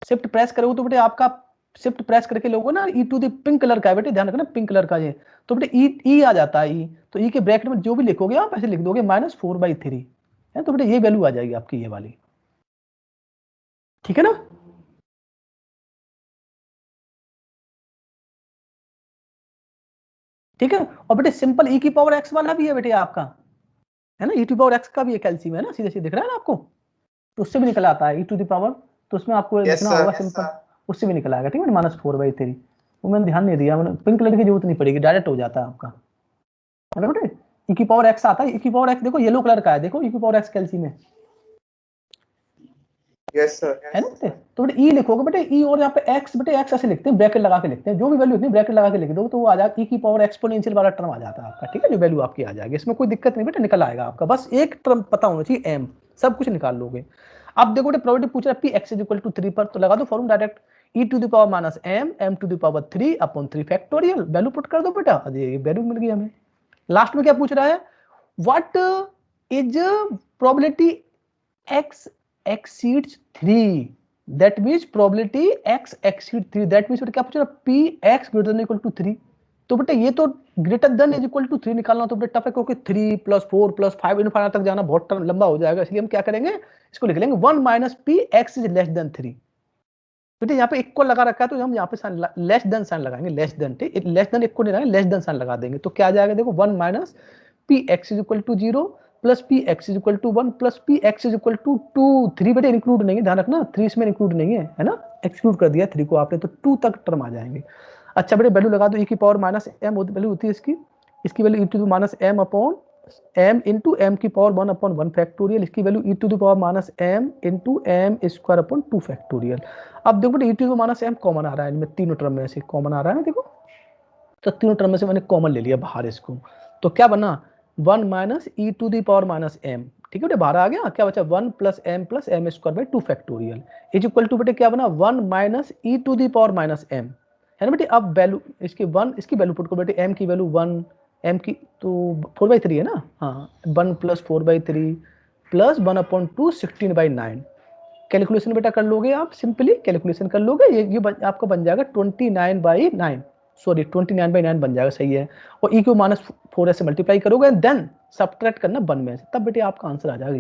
शिफ्ट प्रेस करोगे तो बेटे आपका शिफ्ट प्रेस करके लोगों ना ई टू द पिंक कलर का है बेटे, ध्यान रखना पिंक कलर का ये, तो बेटे ई आ जाता है ई, तो ई के ब्रैकेट में जो भी लिखोगे आप ऐसे लिख दोगे -4/3 है, तो बेटे ये वैल्यू आ जाएगी आपकी ये वाली, ठीक है ना। ठीक है, और बेटे सिंपल ई की पावर एक्स वाला भी है बेटे आपका, है ना, ई टू पावर एक्स का भी है कैलसी में, है ना, सीधे सीधे दिख रहा है ना आपको, तो उससे भी निकल आता है ई टू द पावर, तो उसमें आपको लिखना होगा सिंपल, उससे भी निकल आएगा, ठीक है, -4/3, वो मैंने ध्यान नहीं दिया, मैंने पिंक कलर की जरूरत नहीं पड़ेगी, डायरेक्ट हो जाता है आपका, है ना बेटे। ई की पावर एक्स आता है, ई की पावर एक्स देखो येलो कलर का है, देखो ई की पावर एक्स कैलसी में, यस सर, है ना बेटे, तो बेटे ई लिखोगे बेटे ई, और यहाँ पे एक्स बेटे एक्स ऐसे लिखते हैं, ब्रैकेट लगा के लिखते हैं, जो भी वैल्यू इतनी ब्रैकेट लगा के लिख दो तो वो आ जाएगा ई की पावर एक्सपोनेंशियल वाला टर्म आ जाता है आपका, ठीक है, जो वैल्यू आपकी आ जाएगी, इसमें कोई दिक्कत नहीं बेटा, निकल आएगा आपका, बस एक टर्म पता होना चाहिए एम, सब कुछ निकाल लोगे। अब देखो बेटे प्रोबेबिलिटी पूछ रहा है p x is equal to 3 पर, तो लगा दो formula direct, e to the power minus m to the power 3 upon 3 factorial, value put कर दो बेटा, ये वैल्यू मिल गई हमें। लास्ट में क्या पूछ रहा है, what is probability x exceeds 3, that means probability x exceeds 3, that means क्या पूछ रहा है, p x greater than equal to 3, तो बेटा ये तो greater than is equal to 3 निकालना तो बेटा टफ है, क्योंकि 3 + 4 + 5 इनफाइनाइट तक जाना बहुत लंबा हो जाएगा, इसलिए हम क्या करेंगे, इसको लिख लेंगे 1 minus p x is less then 3, बेटा यहाँ पे इक्वल लगा रखा है तो हम यहाँ पे साइन लेस देन साइन लगाएंगे, लेस देन, ठीक, लेस देन इक्वल नहीं लगाएंगे, लेस देन साइन लगा देंगे, तो क्या आ जाएगा देखो 1 minus p x is equal to 0, plus p x is equal to 1 plus p x is equal to 2। 3 बेटे इंक्लूड नहीं है, ध्यान रखना 3 इसमें इंक्लूड नहीं है ना, एक्सक्लूड कर दिया 3 को आपने, तो 2 तक टर्म आ जाएंगे। अच्छा बेटे वैल्यू लगा दो, e की पावर माइनस m वैल्यू होती है इसकी value e to the minus m upon m into m की पावर 1 अपॉन 1 फैक्टोरियल, इसकी value e to the power minus m into m square upon 2 factorial. अब देखो बेटे e to the minus m common आ रहा है इनमें, तीनों टर्म में से कॉमन आ रहा है ना, देखो तो तीनों टर्म में से मैंने कॉमन ले लिया बाहर इसको, तो क्या बना 1 minus e to the power minus m, ठीक है बेटे बाहर आ गया, क्या बचा 1 plus m square by 2 factorial is equal to बेटे क्या बना 1 minus e to the power minus m, है ना बेटे। अब वैल्यू इसकी 1 इसकी वैल्यू पुट करो बेटे, एम की वैल्यू 1, एम की तो 4/3 है ना, हाँ 1 प्लस 4/3 प्लस 1 अपॉन 2 16/9। कैलकुलेशन बेटा कर लोगे आप, सिंपली कैलकुलेशन कर लोगे, ये आपका बन जाएगा 29/9, सॉरी 29/9 बन जाएगा, सही है। और ई को माइनस 4 से मल्टीप्लाई करोगे देन सब्ट्रैक्ट करना 1 में से, तब बेटे आपका आंसर आ जाएगा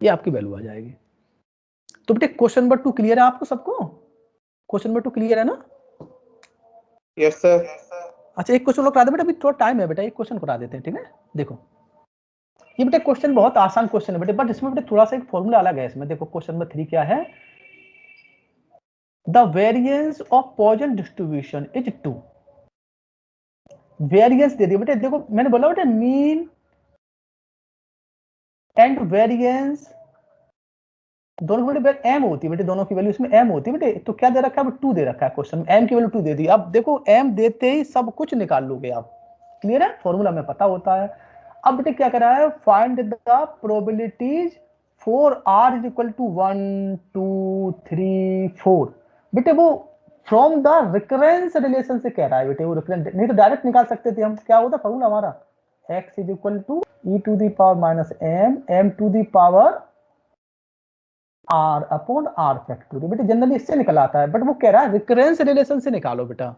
ये आपकी वैल्यू आ जाएगी। तो बेटे क्वेश्चन नंबर 2 क्लियर है आपको सबको? क्वेश्चन नंबर 2 क्लियर है ना? Yes sir. अच्छा एक क्वेश्चन करा दे बेटा, अभी थोड़ा टाइम है बेटा, एक क्वेश्चन करा देते हैं, ठीक है। देखो ये बेटे क्वेश्चन बहुत आसान क्वेश्चन है बेटे, बट इसमें बेटे थोड़ा सा एक फॉर्मूला अलग है इसमें। देखो क्वेश्चन नंबर 3 क्या है, the variance of Poisson distribution is 2। Variance दे दिया बेटे, देखो मैंने बोला बेटे मीन एंड वेरिएंस दोनों बेटे एम होती है बेटे, दोनों की वैल्यू इसमें एम होती है बेटे, तो क्या दे रखा है 2 दे रखा है क्वेश्चन में, एम की वैल्यू 2 दे दी। अब देखो एम देते ही सब कुछ निकाल लोगे आप, क्लियर है, फॉर्मूला में पता होता है। अब बेटे क्या करा है, find the probabilities for r is equal to 1 2 3 4। बेटे वो फ्रॉम द रिकरेंस रिलेशन से कह रहा है बेटे, वो रिकरेंस नहीं तो डायरेक्ट निकाल सकते थे हम, क्या होता फॉर्मूला हमारा x is equal to e to the power minus m to the power r upon r factorial. बेटे जनरली इससे निकल आता है, बट वो कह रहा है रिकरेंस रिलेशन से निकालो बेटा,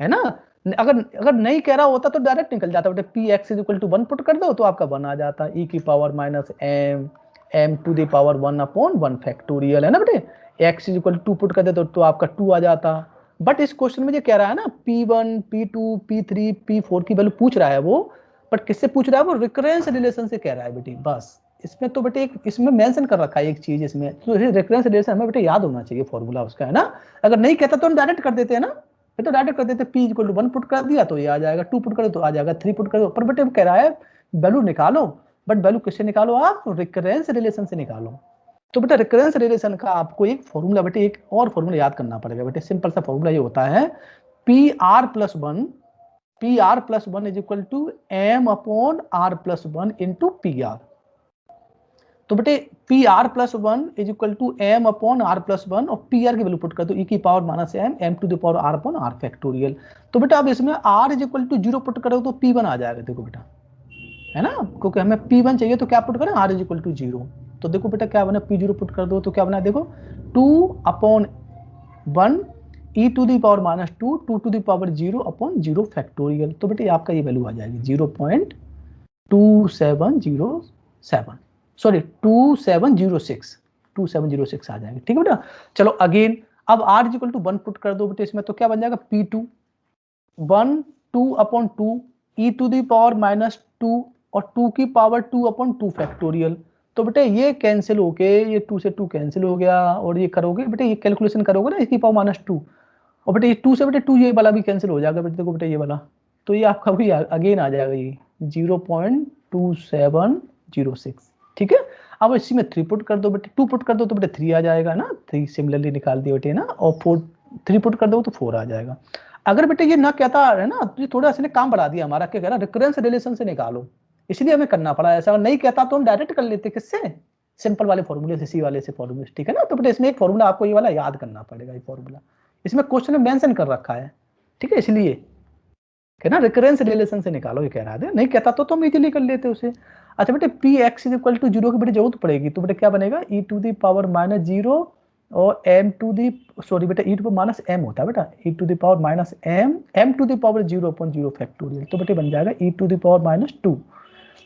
है ना। अगर नहीं कह रहा होता तो डायरेक्ट निकल जाता बेटे, p x is equal to 1 put कर दो तो आपका 1 आ जाता, ई की power minus m to the power 1 upon 1 factorial, है ना बेटे। X is equal to put कर दे तो आपका 2 आ जाता। बट इस क्वेश्चन में जो कह रहा है ना P1 P2 P3 P4 की वैल्यू पूछ रहा है वो, बट किससे पूछ रहा है वो, रिकरेंस रिलेशन से कह रहा है बेटे, बस इसमें तो बेटे एक इसमें मेंशन कर रखा है एक चीज इसमें, तो रिकरेंस रिलेशन हमें बेटे याद होना चाहिए फॉर्मूला उसका, है ना। अगर नहीं कहता तो हम डायरेक्ट कर देते हैं ना, फिर तो डायरेक्ट कर देते, p इक्वल टू 1 पुट कर दिया तो ये आ जाएगा, 2 पुट कर दो तो आ जाएगा, 3 पुट कर दो, पर बेटे कह रहा है वैल्यू निकालो, बट वैल्यू किससे निकालो आप, रिकरेंस रिलेशन से निकालो। तो बेटा रिकरेंस रिलेशन का आपको एक फॉर्मूला बेटे, एक और फॉर्मूला याद करना पड़ेगा बेटे, सिंपल सा फॉर्मूला ये होता है PR+1 is equal to m upon r+1 into PR। तो बेटे PR+1 is equal to m upon r+1 और PR की वैल्यू पुट कर दो e की power minus m to the power r upon r factorial. तो बेटा अब इसमें r is equal to 0 put करो तो P1 आ जाएगा, देखो बेटा, है ना, क्योंकि हमें P1 चाहिए तो क्या पुट करें, r इज इक्वल टू 0। तो देखो बेटा क्या बना, P0 पुट कर दो तो क्या बना, देखो 2 upon 1 e to the power minus 2 2 to the power 0 upon 0 factorial. तो बेटे आपका ये वैल्यू आ जाएगी 0.2707, सॉरी 2706 आ जाएगी, ठीक है बेटा। चलो अगेन अब r is equal to 1 put कर दो बेटे इसमें, तो क्या बन जाएगा P2 1 2 upon 2 e to the power minus 2 और 2 की पावर 2 अपॉन 2 फैक्टोरियल। तो बेटे ये कैंसिल होके ये 2 से 2 कैंसिल हो गया, और ये करोगे बेटे, ये कैलकुलेशन करोगे ना इसकी पावर माइनस 2, और बेटे ये 2 से बेटे 2 ये वाला भी कैंसिल हो जाएगा बेटे, देखो बेटे ये वाला, तो ये आपका भी अगेन आ जाएगा ये 0.2706, ठीक है। अब इसी में 3 पुट कर दो बेटे, 2 पुट कर दो तो बेटे 3 आ जाएगा ना, 3 सिमिलरली निकाल दिए बेटे ना, और 3 पुट कर दो तो 4 आ जाएगा। अगर बेटे ये ना कहता है ना, तो ये थोड़ा इसने काम बढ़ा दिया हमारा, क्या कह रहा रिकरेंस रिलेशन से निकालो, इसलिए हमें करना पड़ा ऐसा, अगर नहीं कहता तो हम डायरेक्ट कर लेते, किससे, सिंपल वाले फॉर्मूले से, इसी वाले से फॉर्मूले, ठीक है ना। तो बेटे इसमें एक फॉर्मूला आपको ये वाला याद करना पड़ेगा, ये फॉर्मूला इसमें क्वेश्चन में मेंशन कर रखा है, ठीक है, इसलिए ना रिकरेंस रिलेशन से निकालो, ये कह रहा है, नहीं कहता तो हम इजीली कर लेते उसे। अच्छा बेटे p x is equal to 0 की बेटे जरूरत पड़ेगी, तो बेटे क्या बनेगा e to the power minus 0 और m टू दी, सॉरी बेटा e टू माइनस m होता है बेटा, e to the power minus m to the power 0/0 factorial. तो बेटे बन जाएगा e to the power minus 2,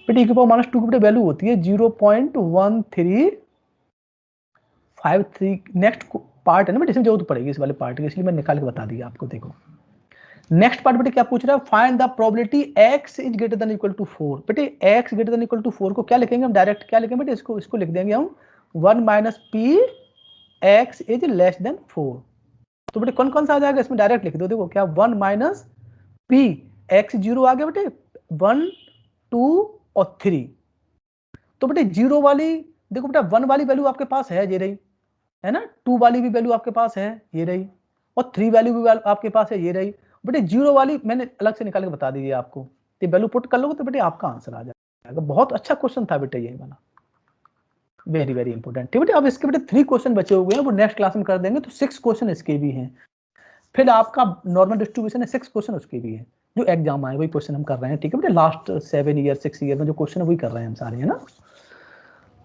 बेटे e की पावर माइनस 2 की बेटे वैल्यू होती है 0.1353। नेक्स्ट पार्ट है ना बेटे, इसमें जरूरत पड़ेगी इस वाले पार्ट की, इसलिए मैं निकाल के बता दिया आपको। देखो नेक्स्ट पार्ट बेटे क्या पूछ रहा है, find the probability x is greater than equal to 4। बेटे x greater than equal to 4 को क्या लिखेंगे हम, डायरेक्ट क्या लिखेंगे बेटे, इसको लिख देंगे हम 1 minus P x is less then 4। तो बेटे कौन कौन सा आ जाएगा इसमें, डायरेक्ट लिख दो, देखो क्या 1 माइनस पी x 0 आ गया बेटे, 1 2 और 3। तो बेटे 0 वाली देखो बेटा 1 वाली वैल्यू आपके पास है, ये रही है ना, 2 वाली भी वैल्यू आपके पास है, ये रही, और 3 वैल्यू भी आपके पास है, ये रही। बेटे 0 वाली मैंने अलग से निकाल के बता दीजिए आपको, ये वैल्यू पुट कर लोगे तो बेटे आपका आंसर आ जाएगा। बहुत अच्छा क्वेश्चन था बेटे ये वाला, वेरी वेरी इंपॉर्टेंट। ठीक बेटे, अब इसके बेटे 3 क्वेश्चन बचे हुए हैं, वो नेक्स्ट क्लास में कर देंगे, तो 6 क्वेश्चन इसके भी हैं। फिर आपका नॉर्मल डिस्ट्रीब्यूशन है, 6 क्वेश्चन उसके भी है, जो एग्जाम आए वही क्वेश्चन हम कर रहे हैं। ठीक है बेटे, लास्ट 7 ईयर 6 ईयर में जो क्वेश्चन है वही कर रहे हैं हम सारे, है ना।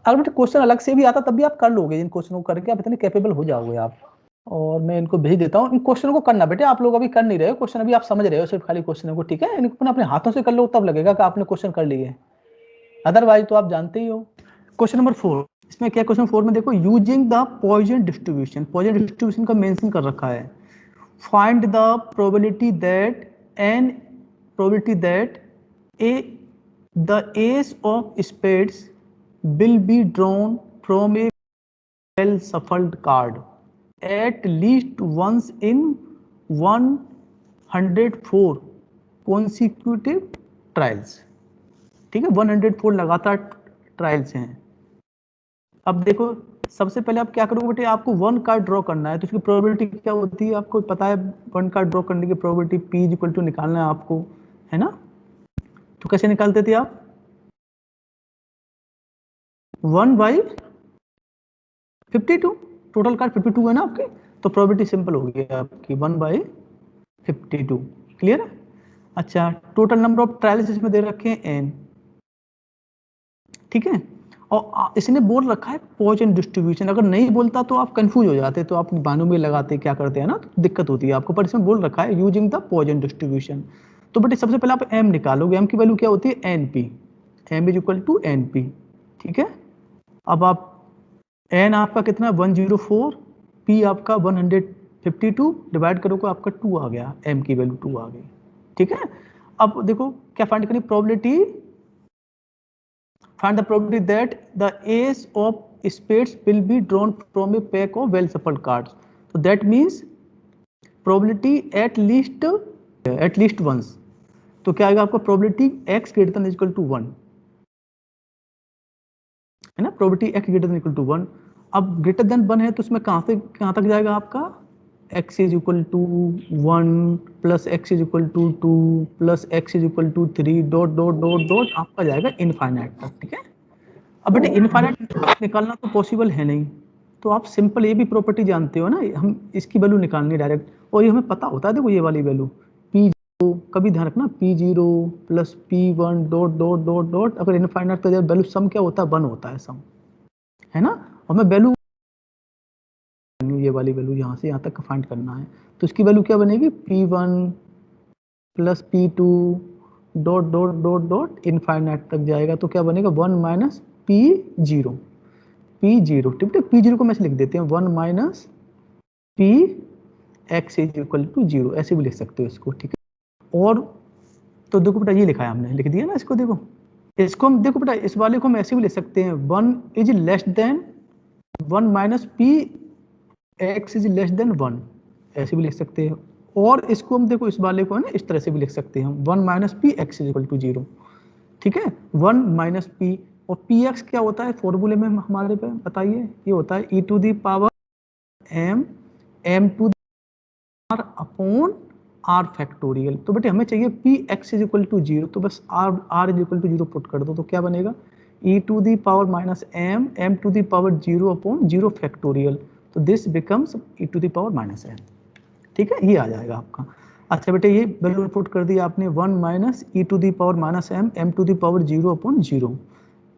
अगर बेटे क्वेश्चन अलग से भी आता तब भी आप कर लोगे, इन क्वेश्चनों को करके आप इतने कैपेबल हो जाओगे आप। और मैं इनको भेज देता हूँ, इन क्वेश्चनों को करना बेटे, आप लोग अभी कर नहीं रहे हो क्वेश्चन, अभी आप समझ रहे हो सिर्फ खाली क्वेश्चनों को। ठीक है, इनको अपने हाथों से कर लो तब लगेगा कि आपने क्वेश्चन कर लिए, अदरवाइज तो आप जानते ही हो। क्वेश्चन नंबर 4, इसमें क्या क्वेश्चन 4 में देखो, using the Poisson distribution, Poisson distribution का मेंशन कर रखा है। Find the probability that the ace of spades will be drawn from a well shuffled card at least once in 104 consecutive trials। ठीक है, 104 लगातार ट्रायल्स हैं। अब देखो सबसे पहले आप क्या करोगे बेटे, आपको 1 कार्ड ड्रॉ करना है, तो उसकी प्रोबेबिलिटी क्या होती है आपको पता है, 1 कार्ड ड्रॉ करने की probability P is equal to निकालना है आपको, है ना। तो कैसे निकालते थे आप, 1/52, टोटल कार्ड 52 है ना आपके, तो प्रोबेबिलिटी सिंपल हो गई आपकी 1/52। क्लियर है। अच्छा, टोटल नंबर ऑफ ट्रायल्स इसमें दे रखे हैं n। ठीक है, और इसने बोल रखा है पॉइजन डिस्ट्रीब्यूशन, अगर नहीं बोलता तो आप कंफ्यूज हो जाते, तो आप बानों में लगाते क्या करते हैं ना, तो दिक्कत होती है आपको, पर इसमें बोल रखा है यूजिंग द पॉइजन डिस्ट्रीब्यूशन। तो बेटे सबसे पहले आप m निकालोगे, m की वैल्यू क्या होती है np, m is equal to np। ठीक है, अब आप n आपका कितना 104, p आपका 152, डिवाइड करोगे आपका 2 आ गया, m की वैल्यू 2 आ गई। ठीक है, अब देखो क्या फाइंड करनी, probability, find the probability that the ace of spades will be drawn from a pack of well shuffled cards। so that means probability at least once, तो क्या आएगा आपका probability x greater than equal to 1, है ना, probability x greater than equal to 1। अब greater than 1 है तो उसमें कहाँ से कहाँ तक जाएगा आपका, x is equal to 1 plus x is equal to 2 plus x is equal to 3 dot dot dot dot आपका जाएगा इनफाइनाइट तक। ठीक है, अब बेटे इनफाइनाइट निकालना तो पॉसिबल है नहीं, तो आप सिंपल ये भी प्रॉपर्टी जानते हो ना, हम इसकी वैल्यू निकालनी डायरेक्ट, और ये हमें पता होता है, देखो ये वाली वैल्यू P0, कभी ध्यान रखना P0 plus P1 dot dot dot dot, अगर इनफाइनाइट तो वैल्यू सम क्या होता है, 1 होता है सम, है ना। और मैं वैल्यू ये वाली वैल्यू यहाँ से यहाँ तक फाइंड करना है, तो इसकी वैल्यू क्या बनेगी, P1 plus P2 dot dot dot dot infinite तक जाएगा, तो क्या बनेगा 1 माइनस P0, ठीक है, P0 को मैं लिख देते हैं 1 minus P x is equal to 0, ऐसे भी लिख सकते हो इसको। ठीक है, और तो देखो बेटा ये लिखा है हमने, लिख दिया ना इसको, इसको हम देखो बेटा इस वाले को हम ऐसे भी लिख सकते हैं 1 is less then 1 minus P x is less then 1, ऐसे भी लिख सकते हैं। और इसको हम देखो इस वाले को है ना इस तरह से भी लिख सकते हैं हम 1 minus P x is equal to 0। ठीक है, 1 माइनस P, और Px क्या होता है फॉर्मूले में हमारे पे बताइए, ये होता है e to the power m to r upon r factorial. तो बेटे हमें चाहिए Px इज इक्वल टू 0, तो बस r is equal to 0 put कर दो, तो क्या बनेगा e to the power minus m to the power 0 upon 0 factorial, तो this becomes e to the power minus m। ठीक है, ये आ जाएगा आपका। अच्छा बेटे ये वैल्यू पुट कर दिया आपने 1 minus e to the power minus m to the power 0 upon 0।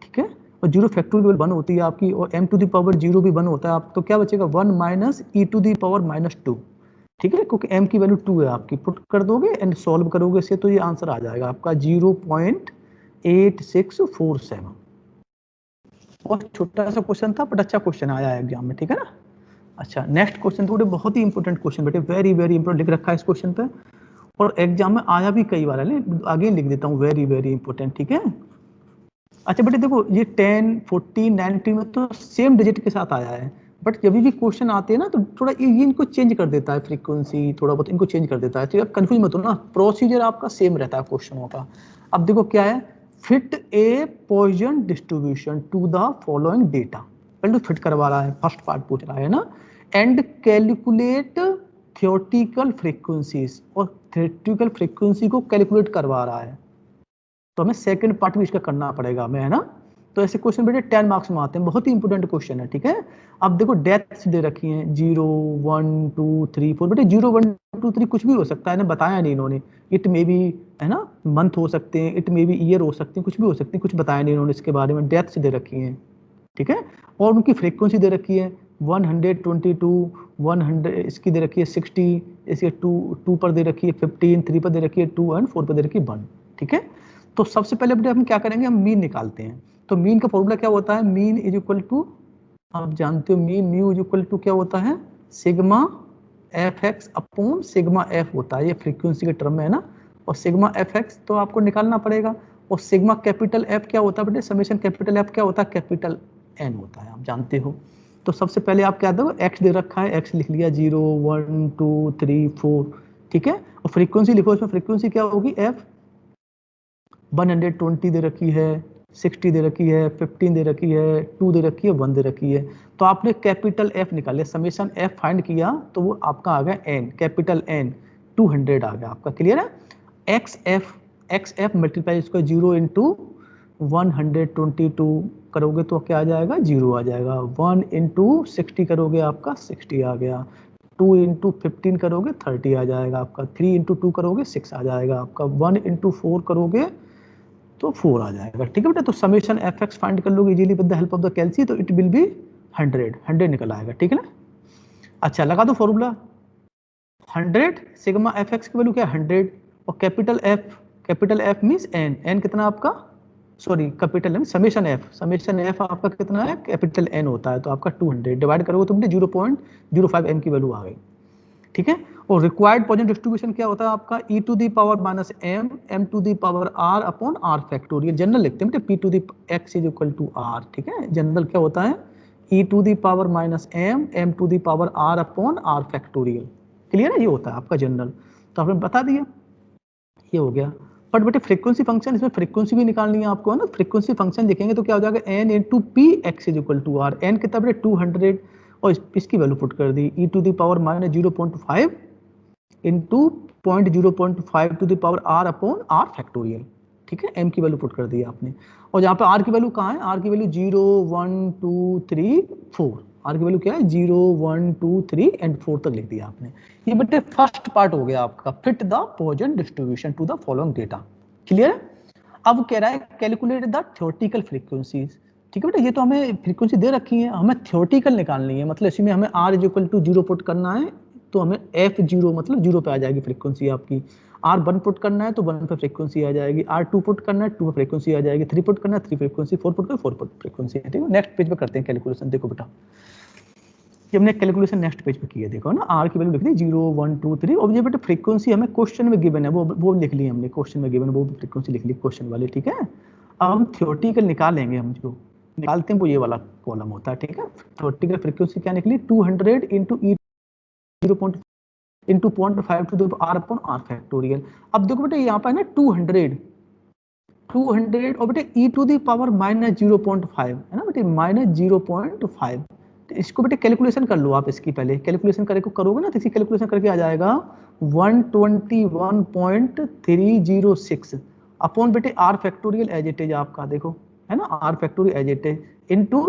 ठीक है, और 0 फैक्टोरियल 1 होती है आपकी, और m टू दी पावर 0 भी 1 होता है आप, तो क्या बचेगा 1 minus e to the power minus 2। ठीक है, क्योंकि m की वैल्यू 2 है आपकी, पुट कर दोगे एंड सॉल्व करोगे इसे, तो ये आंसर आ जाएगा आपका 0.8647। बहुत छोटा सा क्वेश्चन था बट अच्छा क्वेश्चन आया है एग्जाम में। ठीक है ना। अच्छा नेक्स्ट क्वेश्चन थोड़े बहुत ही इंपॉर्टेंट क्वेश्चन बेटे, वेरी वेरी इंपॉर्टेंट लिख रखा है इस क्वेश्चन पे, और एग्जाम में आया भी कई बार है, आगे लिख देता हूँ, वेरी वेरी इंपॉर्टेंट, ठीक है। अच्छा बेटे देखो, ये 10, 14, 19 में तो सेम डिजिट के साथ आया है, बट जब भी क्वेश्चन आते हैं ना तो थोड़ा ये इनको चेंज कर देता है, फ्रीक्वेंसी थोड़ा बहुत इनको चेंज कर देता है, तो कंफ्यूज मत हो ना, प्रोसीजर आपका सेम रहता है क्वेश्चनों का। अब देखो क्या है, fit a Poisson distribution to the following data, पहले तो फिट करवा रहा है, फर्स्ट पार्ट पूछ रहा है ना, एंड कैलकुलेट थियोरेटिकल फ्रीक्वेंसीज, और थियोरेटिकल फ्रीक्वेंसी को कैलकुलेट करवा रहा है, तो हमें सेकंड पार्ट भी इसका करना पड़ेगा हमें, है ना। तो ऐसे क्वेश्चन बेटे 10 मार्क्स में आते हैं, बहुत ही इंपॉर्टेंट क्वेश्चन है, ठीक है। अब देखो डेथ्स दे रखी हैं 0, 1, 2, 3, 4, बेटे 0, 1, 2, 3 कुछ भी हो सकता है ना, बताया नहीं इन्होंने, इट मे बी, है ना, मंथ हो सकते हैं, इट मे बी ईयर हो सकते हैं, कुछ भी हो सकते हैं, कुछ बताया नहीं इन्होंने इसके बारे में। डेथ्स दे रखी हैं, ठीक है, और उनकी फ्रीक्वेंसी दे रखी है 122, 100 इसकी दे रखी है 60, इसके 2 पर दे रखी है 15, 3 पर दे रखी है 2 एंड 4 पर दे रखी है 1, ठीक है। तो सबसे पहले बेटे हम क्या करेंगे, हम मीन निकालते हैं। तो मीन का फॉर्मूला क्या होता है, मीन इज इक्वल टू, आप जानते हो mean mu is equal to क्या होता है, sigma f x upon sigma f होता है, ये फ्रीक्वेंसी के टर्म में है ना, और सिग्मा एफ एक्स तो आपको निकालना पड़ेगा, और सिग्मा कैपिटल एफ क्या होता है बेटे, समेशन कैपिटल एफ क्या होता है, कैपिटल एन होता है, आप जानते हो। तो सबसे पहले आप क्या दो, एक्स दे रखा है, एक्स लिख लिया 0, 1, 2, 3, 4, ठीक है, और फ्रीक्वेंसी लिखो, इसमें फ्रीक्वेंसी क्या होगी, एफ 120 दे रखी है, 60 दे रखी है, 15 दे रखी है, 2 दे रखी है, 1 दे रखी है। तो आपने कैपिटल एफ निकाले, समेशन एफ फाइंड किया, तो वो आपका आ गया एन, कैपिटल एन 200 आ गया आपका, क्लियर है। एक्स एफ मल्टीप्लाई इसको 0 इंटू 122 करोगे तो क्या आ जाएगा, 0 आ जाएगा। 1 इंटू 60 करोगे आपका 60 आ गया, 2 इंटू 15 करोगे 30 आ जाएगा आपका, 3 इंटू 2 करोगे 6 आ जाएगा आपका, 1 इंटू 4 करोगे तो 4 आ जाएगा, ठीक है बेटा। तो समेशन एफ एक्स फाइंड कर लोगे easily with the help of the calci, तो इट विल बी 100 निकल आएगा, ठीक है ना। अच्छा लगा दो फॉर्मूला, 100 सिग्मा एफ एक्स की वैल्यू क्या है 100, और capital f means n, n कितना आपका, sorry capital m, summation f आपका कितना है, कैपिटल एन होता है, तो आपका 200 डिवाइड करोगे तो 0.05 एम की वैल्यू आ गई, ठीक है। और रिक्वायर्ड पॉइजन डिस्ट्रीब्यूशन क्या होता है आपका, e to the power minus m, m to the power r upon r factorial, general लिखते हैं p to the x is equal to r, ठीक है। जनरल क्या होता है, e to the power minus m, m to the power r upon r factorial, clear है, ये होता है आपका जनरल। तो आपने बता दिया, ये हो गया। बट बेटे फ्रीक्वेंसी फंक्शन, इसमें फ्रीक्वेंसी भी निकालनी है आपको, है ना। फ्रीक्वेंसी फंक्शन देखेंगे तो क्या हो जाएगा, n into p x is equal to r, n कितना बेटे 200, और इसकी वैल्यू पुट कर दी e to the power minus 0.5 into 0.05 to the power r upon r factorial, ठीक है। एम की वैल्यू पुट कर दी आपने, और यहाँ पे आर की वैल्यू कहाँ है, आर की वैल्यू 0, 1, 2, 3, 4, आर की वैल्यू क्या है 0, 1, 2, 3 एंड 4 तक लिख दिया आपने। ये बेटे फर्स्ट पार्ट हो गया आपका, fit the Poisson distribution to the following data, clear. अब कह रहा है कैलकुलेट द थ्योरेटिकल फ्रीक्वेंसीज, ठीक है बेटा। ये तो हमें फ्रीक्वेंसी दे रखी है, हमें थ्योरेटिकल निकालनी है, मतलब इसी में हमें r is equal to 0 put करना है, तो हमें f0 मतलब 0 पे आ जाएगी फ्रीक्वेंसी आपकी, r1 पुट करना है तो 1 पे फ्रीक्वेंसी आ जाएगी, r2 पुट करना है 2 पे फ्रीक्वेंसी आ जाएगी, 3 पुट करना है 3 फ्रीक्वेंसी, 4 पुट करना है 4 पुट फ्रीक्वेंसी, ठीक है। नेक्स्ट पेज पे करते हैं कैलकुलेशन, देखो बेटा ये हमने कैलकुलेशन नेक्स्ट पेज पे की है, देखो ना, r की वैल्यू लिख दी 0, 1, 2, 3, और ये बेटा फ्रीक्वेंसी हमें क्वेश्चन में गिवन है, वो लिख ली हमने, क्वेश्चन में गिवन वो फ्रीक्वेंसी लिख ली क्वेश्चन वाली, ठीक है। अब हम थ्योरेटिकल निकालेंगे, हम जो निकालते हैं वो ये वाला कॉलम होता है, ठीक है। थ्योरेटिकल फ्रीक्वेंसी क्या निकली 200 into e 0. Into 0.5 to the r upon r factorial. अब देखो बेटे यहाँ पर है ना 200 और बेटे e to the power minus 0.5 है ना बेटे, माइनस 0.5, तो इसको बेटे कैलकुलेशन कर लो आप, इसकी पहले कैलकुलेशन करोगे ना, तो इसकी कैलकुलेशन करके आ जाएगा 121.306 अपॉन बेटे r factorial as it is आपका, देखो है ना, r factorial as it is into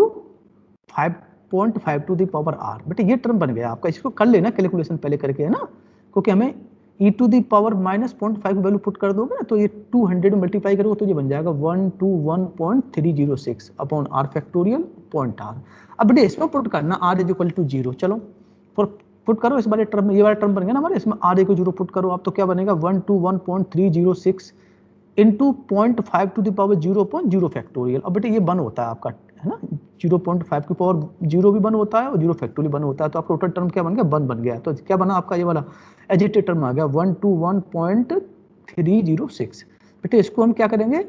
5.5 to the power r, बेटे ये टर्म बन गया आपका, इसको कर लेना कैलकुलेशन पहले करके, है ना, क्योंकि हमें e to the power minus 0.5 value put कर दोगे ना, तो ये 200 में मल्टीप्लाई करोगे तो ये बन जाएगा 121.306 upon r factorial point r. अब बेटे इसमें पुट करना r इज इक्वल टू 0, चलो पुट करो इस वाले टर्म में, ये वाला टर्म बन गया ना हमारे, इसमें r इक्वल 0 पुट करो आप, तो क्या बनेगा 121.306 into 0.5 to the power 0.0 factorial. अब बेटे ये 1 होता है आपका, है ना, 0.5 की पावर 0 भी 1 होता है और 0 फैक्टोरियल 1 होता है, तो आपका टोटल टर्म क्या बन गया 1 बन गया। तो क्या बना आपका ये वाला एजिटेड टर्म आ गया 121.306। बेटे इसको हम क्या करेंगे,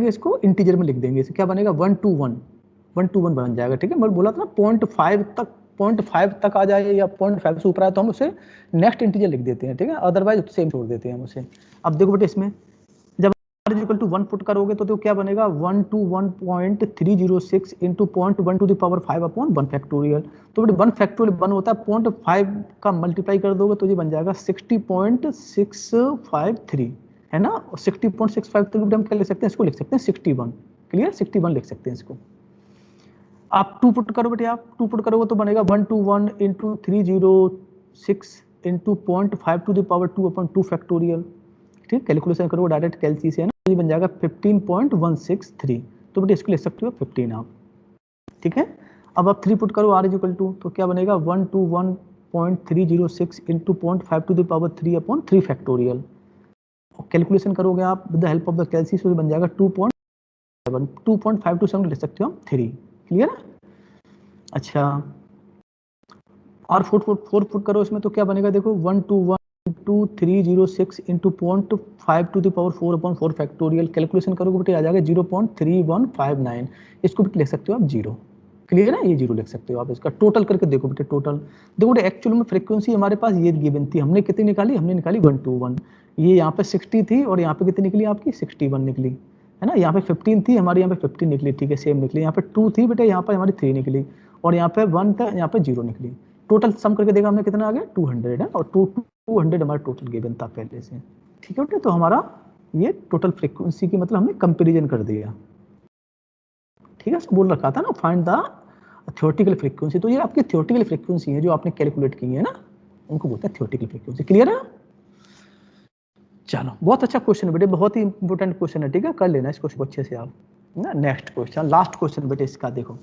इसको इंटीजर में लिख देंगे, इसे क्या बनेगा 121 बन जाएगा। ठीक है, मैं बोला था ना 0.5 तक आ जाए या 0.5 से ऊपर आए तो हम उसे नेक्स्ट इंटीजर लिख देते हैं। ठीक है, अदरवाइज सेम छोड़ देते हैं हम उसे। अब देखो बेटे इसमें जब r इक्वल टू 1 पुट करोगे तो क्या बनेगा 121.306 into 0.1 to the power 5 upon 1 factorial. तो बेटे 1 फैक्टोरियल 1 होता है, 0.5 का मल्टीप्लाई कर दोगे तो ये बन जाएगा 60.653 है ना। 60.653 हम क्या लिख सकते हैं, इसको लिख सकते हैं 61। क्लियर, 61 लिख सकते हैं इसको। आप 2 पुट करो बेटे, आप 2 पुट करोगे तो बनेगा 121 into 306 into 0.5 to the power 2 upon 2 factorial. ठीक, कैलकुलेशन करोगे डायरेक्ट कैलसी से है ना, ये बन जाएगा 15.163। तो बेटे इसको लिख सकते हो 15 आप। ठीक है, अब आप 3 पुट करो r इक्वल टू, तो क्या बनेगा 121.306 into 0.5 to the power 3 upon 3 factorial. Calculation करोगे आप with the help of the calci, तो बन जाएगा 2.527 लिख सकते हो हम 3। क्लियर है। अच्छा, और 4 फुट करो इसमें तो क्या बनेगा देखो 121.306 into 0.5 to the power 4 upon 4 factorial. Calculation करोगे बेटे आ जाएगा 0.3159। इसको भी लिख सकते हो आप 0। क्लियर है, ये 0 लिख सकते हो आप। इसका टोटल करके देखो बेटे, टोटल देखो बेटे एक्चुअल में फ्रीक्वेंसी हमारे पास ये गिवन थी, हमने कितनी निकाली, हमने निकाली 121। ये यहाँ पे 60 थी और यहाँ पे कितनी निकली आपकी 61 निकली है ना। यहाँ पे 15 थी हमारी, यहाँ पे 15 निकली। ठीक है, सेम निकली। यहाँ पे 2 थी बेटे, यहाँ पे हमारी 3 निकली और यहाँ पे 1 था, यहाँ पे 0 निकली। टोटल सम करके देखा हमने कितना आ गया 200 है, और 200 हमारा टोटल गिवन था पहले से। ठीक है बेटे, तो हमारा ये टोटल फ्रीक्वेंसी की मतलब हमने कंपेरिजन कर दिया। ठीक है, बोल रखा था ना फाइंड द थ्योरेटिकल फ्रीक्वेंसी, तो ये आपकी थ्योरेटिकल फ्रीक्वेंसी है जो आपने कैलकुलेट की है ना, उनको बोलते हैं थ्योरेटिकल फ्रीक्वेंसी। क्लियर है। चलो, बहुत अच्छा क्वेश्चन बेटे, बहुत ही इंपॉर्टेंट क्वेश्चन है। ठीक है, कर लेना इस क्वेश्चन को अच्छे से आप ना। नेक्स्ट क्वेश्चन, लास्ट क्वेश्चन बेटे इसका देखो।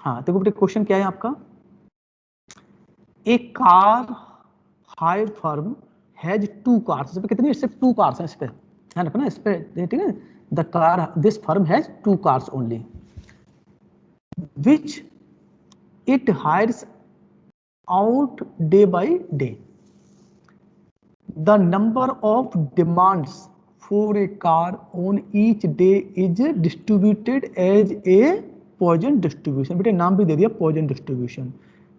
हाँ देखो बेटे, क्वेश्चन क्या है आपका, एक car high firm has 2 cars. इस पे कितनी, सिर्फ 2 कार्स हैं इस पे, ध्यान रखना इस पे। ठीक है, the car this firm has 2 cars only which it hires out day by day. The number of demands for a car on each day is distributed as a Poisson distribution. बेटे नाम भी दे दिया Poisson distribution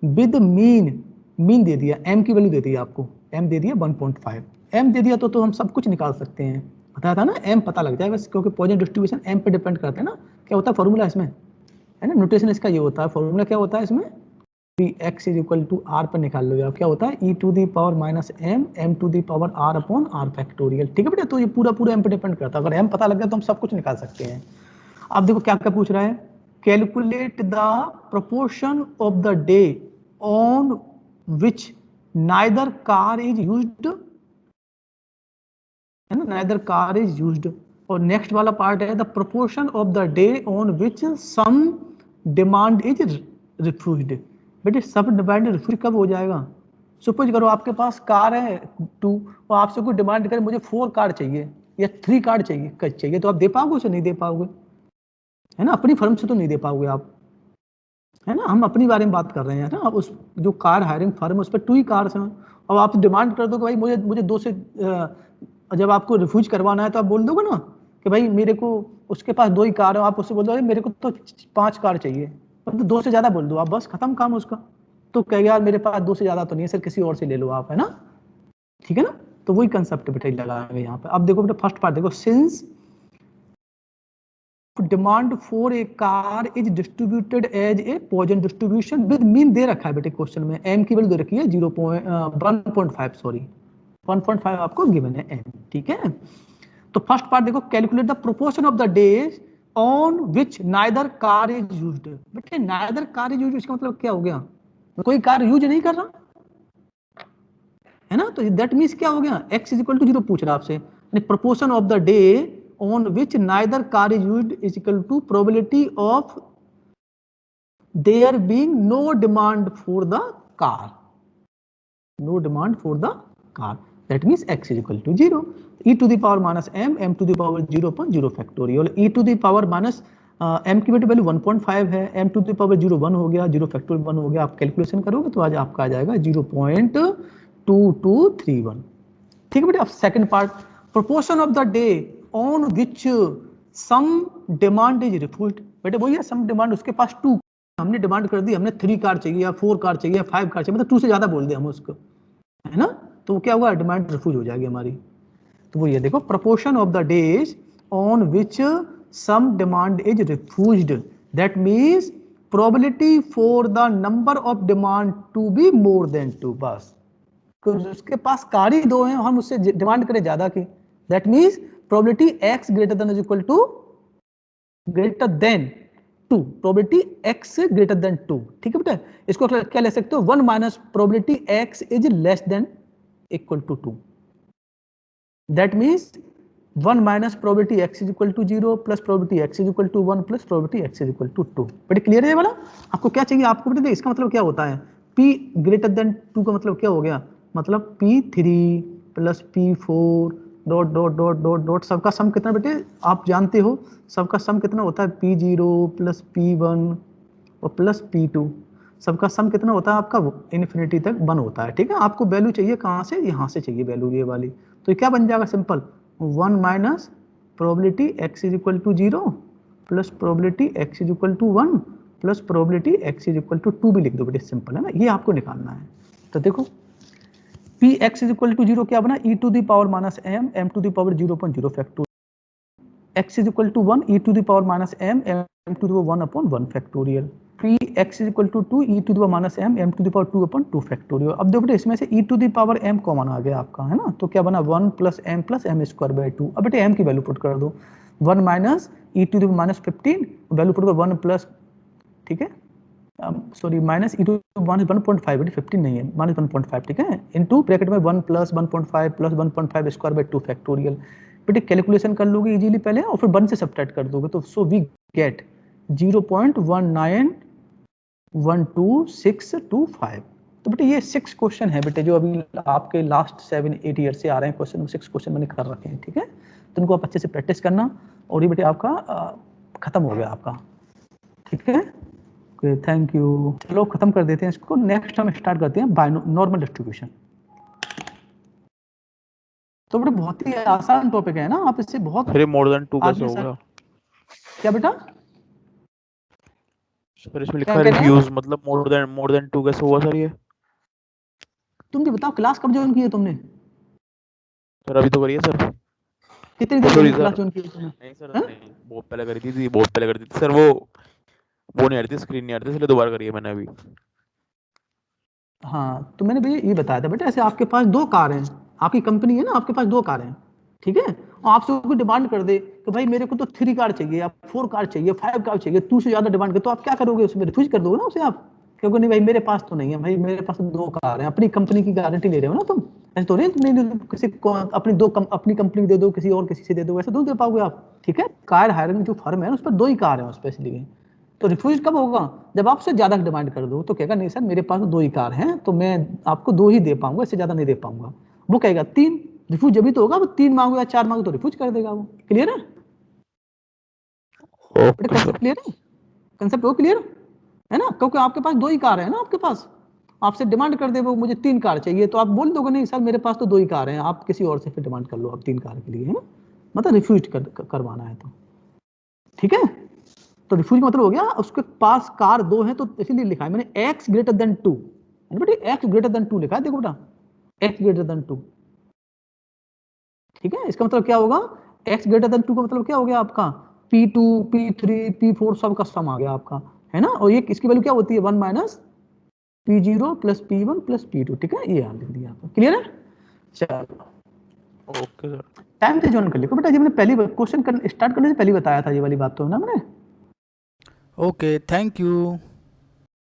with mean they दिया, m की value दे दी आपको, m दे दिया 1.5। m दे दिया तो हम सब कुछ निकाल सकते हैं, बताया था ना, m पता लग जाएगा क्योंकि Poisson distribution m पे डिपेंड करता है ना। क्या होता है फॉर्मूला इसमें है ना, नोटेशन इसका ये होता है, फॉर्मूला क्या होता है इसमें, x is equal to r पर निकाल लो आप, क्या होता है e to the power minus m to the power r upon r factorial. ठीक है बेटा, तो ये पूरा m पे डिपेंड करता है, अगर m पता लग गया तो हम सब कुछ निकाल सकते हैं। अब देखो क्या क्या पूछ रहा है, calculate the proportion of the day on which neither car is used, है ना, नाइदर कार इज यूज्ड। और नेक्स्ट वाला पार्ट है the proportion of the day on which some demand is refused. बेटे सब डिमांड रिफ्यूज कब हो जाएगा, सपोज करो आपके पास कार है 2 और आपसे कोई डिमांड करे मुझे 4 कार चाहिए या 3 कार चाहिए, तो आप दे पाओगे उसे, नहीं दे पाओगे है ना, अपनी फर्म से तो नहीं दे पाओगे आप, है ना। हम अपनी बारे में बात कर रहे हैं ना, उस जो कार हायरिंग फर्म उस पर 2 ही कार्स हैं, और आप डिमांड कर दो कि भाई मुझे 2 से जब आपको रिफ्यूज करवाना है तो आप बोल दोगे ना कि भाई मेरे को, उसके पास 2 ही कार है, आप उससे बोल दो मेरे को तो 5 कार चाहिए, तो 2 से ज्यादा बोल दो आप, बस खत्म काम उसका। तो कहेगा यार मेरे पास 2 से ज्यादा तो नहीं है सर, किसी और से ले लो आप, है ना। ठीक है ना, तो वही कंसेप्ट बेटा लगाएंगे यहाँ पे। अब देखो बेटा फर्स्ट पार्ट देखो, since demand for a car is distributed as a Poisson distribution with mean दे रखा है बेटे क्वेश्चन में, एम की वैल्यू दे रखी है 1.5 सॉरी 1.5 आपको गिवन है एम। ठीक है, तो फर्स्ट पार्ट देखो, calculate the proportion of the days on which neither car is used. बेटे नाइदर कार इज यूज्ड इसका मतलब क्या हो गया, कोई कार यूज नहीं कर रहा है ना, तो दैट मीन्स क्या हो गया, x इज इक्वल टू 0 पूछ रहा है आपसे, proportion of the day on which neither car is used is equal to probability of there being no demand for the car, no demand for the car। That means x is equal to 0. e to the power minus m to the power 0.0 factorial. e to the power minus m की value 1.5 है, m to the power 0 1 हो गया, 0 factorial 1 हो गया. आप calculation करोगे तो आज आपका आ जाएगा 0.2231. ठीक है बेटा. अब second part, proportion of the day on which some demand is refused. बेटे वही है, सम डिमांड, उसके पास 2, हमने डिमांड कर दी, हमने 3 कार चाहिए या 4 कार चाहिए या 5 कार चाहिए, मतलब 2 से ज्यादा बोल दे हम उसको, है ना, तो क्या होगा, डिमांड रिफ्यूज हो जाएगी हमारी. तो वो ये देखो, proportion of the days on which some demand is refused, that means probability for the number of demand to be more than 2. बस उसके पास कार ही 2 हैं, हम उससे डिमांड करें ज्यादा की, that means probability x greater than is equal to greater than 2, probability x greater than 2. ठीक है बेटा. इसको क्या ले सकते हो, 1 minus probability x is less than equal to 2. That means 1 minus probability x is equal to 0 plus probability x is equal to 1 plus probability x is equal to 2. बेटा clear है ये वाला. आपको क्या चाहिए, आपको बेटा इसका मतलब क्या होता है, p ग्रेटर देन 2 का मतलब क्या हो गया, मतलब p3 plus p4 dot dot dot dot dot, सबका सम कितना बेटे आप जानते हो, सबका सम कितना होता है, p0 प्लस p1 और प्लस p2, सबका सम कितना होता है आपका, इन्फिनिटी तक 1 होता है. ठीक है. आपको वैल्यू चाहिए कहाँ से, यहाँ से चाहिए वैल्यू ये वाली, तो क्या बन जाएगा, simple 1 minus probability x is equal to 0 plus probability x is equal to 1 plus probability x is equal to 2 भी लिख दो बेटे, सिंपल है ना, ये आपको निकालना है. तो देखो p x is equal to 0 क्या बना, e to the power minus m to the power 0.0 factorial, x is equal to 1 e to the power minus m to the power 1/1 factorial, p x is equal to 2 e to the power minus m to the power 2/2 factorial. अब देखो बेटे इसमें से e to the power m common आ गया आपका, है ना, तो क्या बना 1 प्लस m स्क्वायर बाय 2. अब बेटे m की वैल्यू पुट कर दो, 1 minus e to the power minus 15, value put करो 1 प्लस, ठीक है, sorry minus e to minus 1.5 बेटे 15 नहीं है, माइनस 1.5, ठीक है, इनटू ब्रैकेट में 1 plus 1.5 plus 1.5 square by 2 factorial. बेटे कैलकुलेशन कर लोगे इजीली पहले और फिर 1 से सब्ट्रैक्ट कर दोगे, तो सो वी गेट 0.1912625. तो बेटे ये 6 क्वेश्चन है बेटे, जो अभी आपके लास्ट 7-8 ईयर से आ रहे हैं क्वेश्चन, 6 क्वेश्चन मैंने कर रखे हैं. ठीक है. तो इनको आप अच्छे से प्रैक्टिस करना, और ये बेटे आपका खत्म हो गया आपका. ठीक है. Okay, thank you. चलो खत्म कर देते हैं इसको. नेक्स्ट हम स्टार्ट करते हैं बाय नॉर्मल डिस्ट्रीब्यूशन. तो बेटा बहुत ही आसान टॉपिक है ना, आप इससे बहुत, अरे मोर देन 2 कैसे होगा, क्या बेटा, सर इसमें लिखा है रिफ्यूज, मतलब मोर देन 2 कैसे हुआ सर ये, तुम भी बताओ क्लास कब ज्वाइन की है तुमने, सर अभी तो करिए सर, कितनी देर पहले क्लास ज्वाइन की है तुमने, नहीं सर नहीं, बहुत पहले करी थी, बहुत पहले करी थी सर, वो नहीं आ रही थी, स्क्रीन नहीं आ रही थी, इसलिए दोबारा करी है मैंने अभी. हाँ तो मैंने भैया ये बताया था बेटा, ऐसे आपके पास 2 कार हैं, आपकी कंपनी है ना, आपके पास 2 कार हैं, ठीक है, और आपसे कोई डिमांड कर दे कि भाई मेरे को तो 3 कार चाहिए या 4 कार चाहिए, 5 कार चाहिए, 2 से ज्यादा डिमांड कर, तो आप क्या करोगे, उसमें रिफ्यूज कर दोगे ना उसे आप, क्योंकि नहीं भाई मेरे पास तो नहीं है, भाई मेरे पास 2 कार हैं, अपनी कंपनी की गारंटी ले रहे हो ना तुम, ऐसे तो नहीं तुम नहीं किसी को अपनी कंपनी दे दो, किसी और किसी से दे दो, ऐसे 2 दे पाओगे आप. ठीक है. कार हायरिंग जो फर्म है उस पर 2 ही कार है उस पर, इसलिए तो रिफ्यूज कब होगा, जब आपसे ज्यादा डिमांड कर दो, तो कहेगा नहीं सर मेरे पास 2 ही कार हैं, तो मैं आपको 2 ही दे पाऊंगा, इससे ज्यादा नहीं दे पाऊंगा. वो कहेगा 3, रिफ्यूज जब भी तो होगा, वो 3 मांगो या 4 मांगो तो रिफ्यूज कर देगा वो. क्लियर है, कंसेप्ट क्लियर है, कंसेप्ट वो क्लियर है ना, क्योंकि आपके पास 2 ही कार है ना, आपके पास आपसे डिमांड कर दे वो मुझे 3 कार चाहिए, तो आप बोल दोगे नहीं सर मेरे पास तो 2 ही कार हैं, आप किसी और से फिर डिमांड कर लो आप 3 कार के लिए, है ना, मतलब रिफ्यूज करवाना है तो. ठीक है. तो रिफ्यूज मतलब हो गया उसके पास कार 2 है, तो इसीलिए लिखा है मैंने x ग्रेटर देन 2, बेटे x ग्रेटर देन 2 लिखा है, देखो बेटा x ग्रेटर देन 2. ठीक है. इसका मतलब क्या होगा, x ग्रेटर देन 2 का मतलब क्या हो गया आपका, p2 p3 p4 सब का सम आ गया आपका, है ना, और ये इसकी वैल्यू क्या होती है 1 minus p0 plus p1 plus p2. ठीक है, ये याद लिख दिया आपका. क्लियर है. चलो ओके सर, टाइम से ज्वाइन कर लिया बेटा, जी मैंने पहली क्वेश्चन स्टार्ट करने से पहले बताया था ये वाली बात तो ना मैंने. Okay, thank you.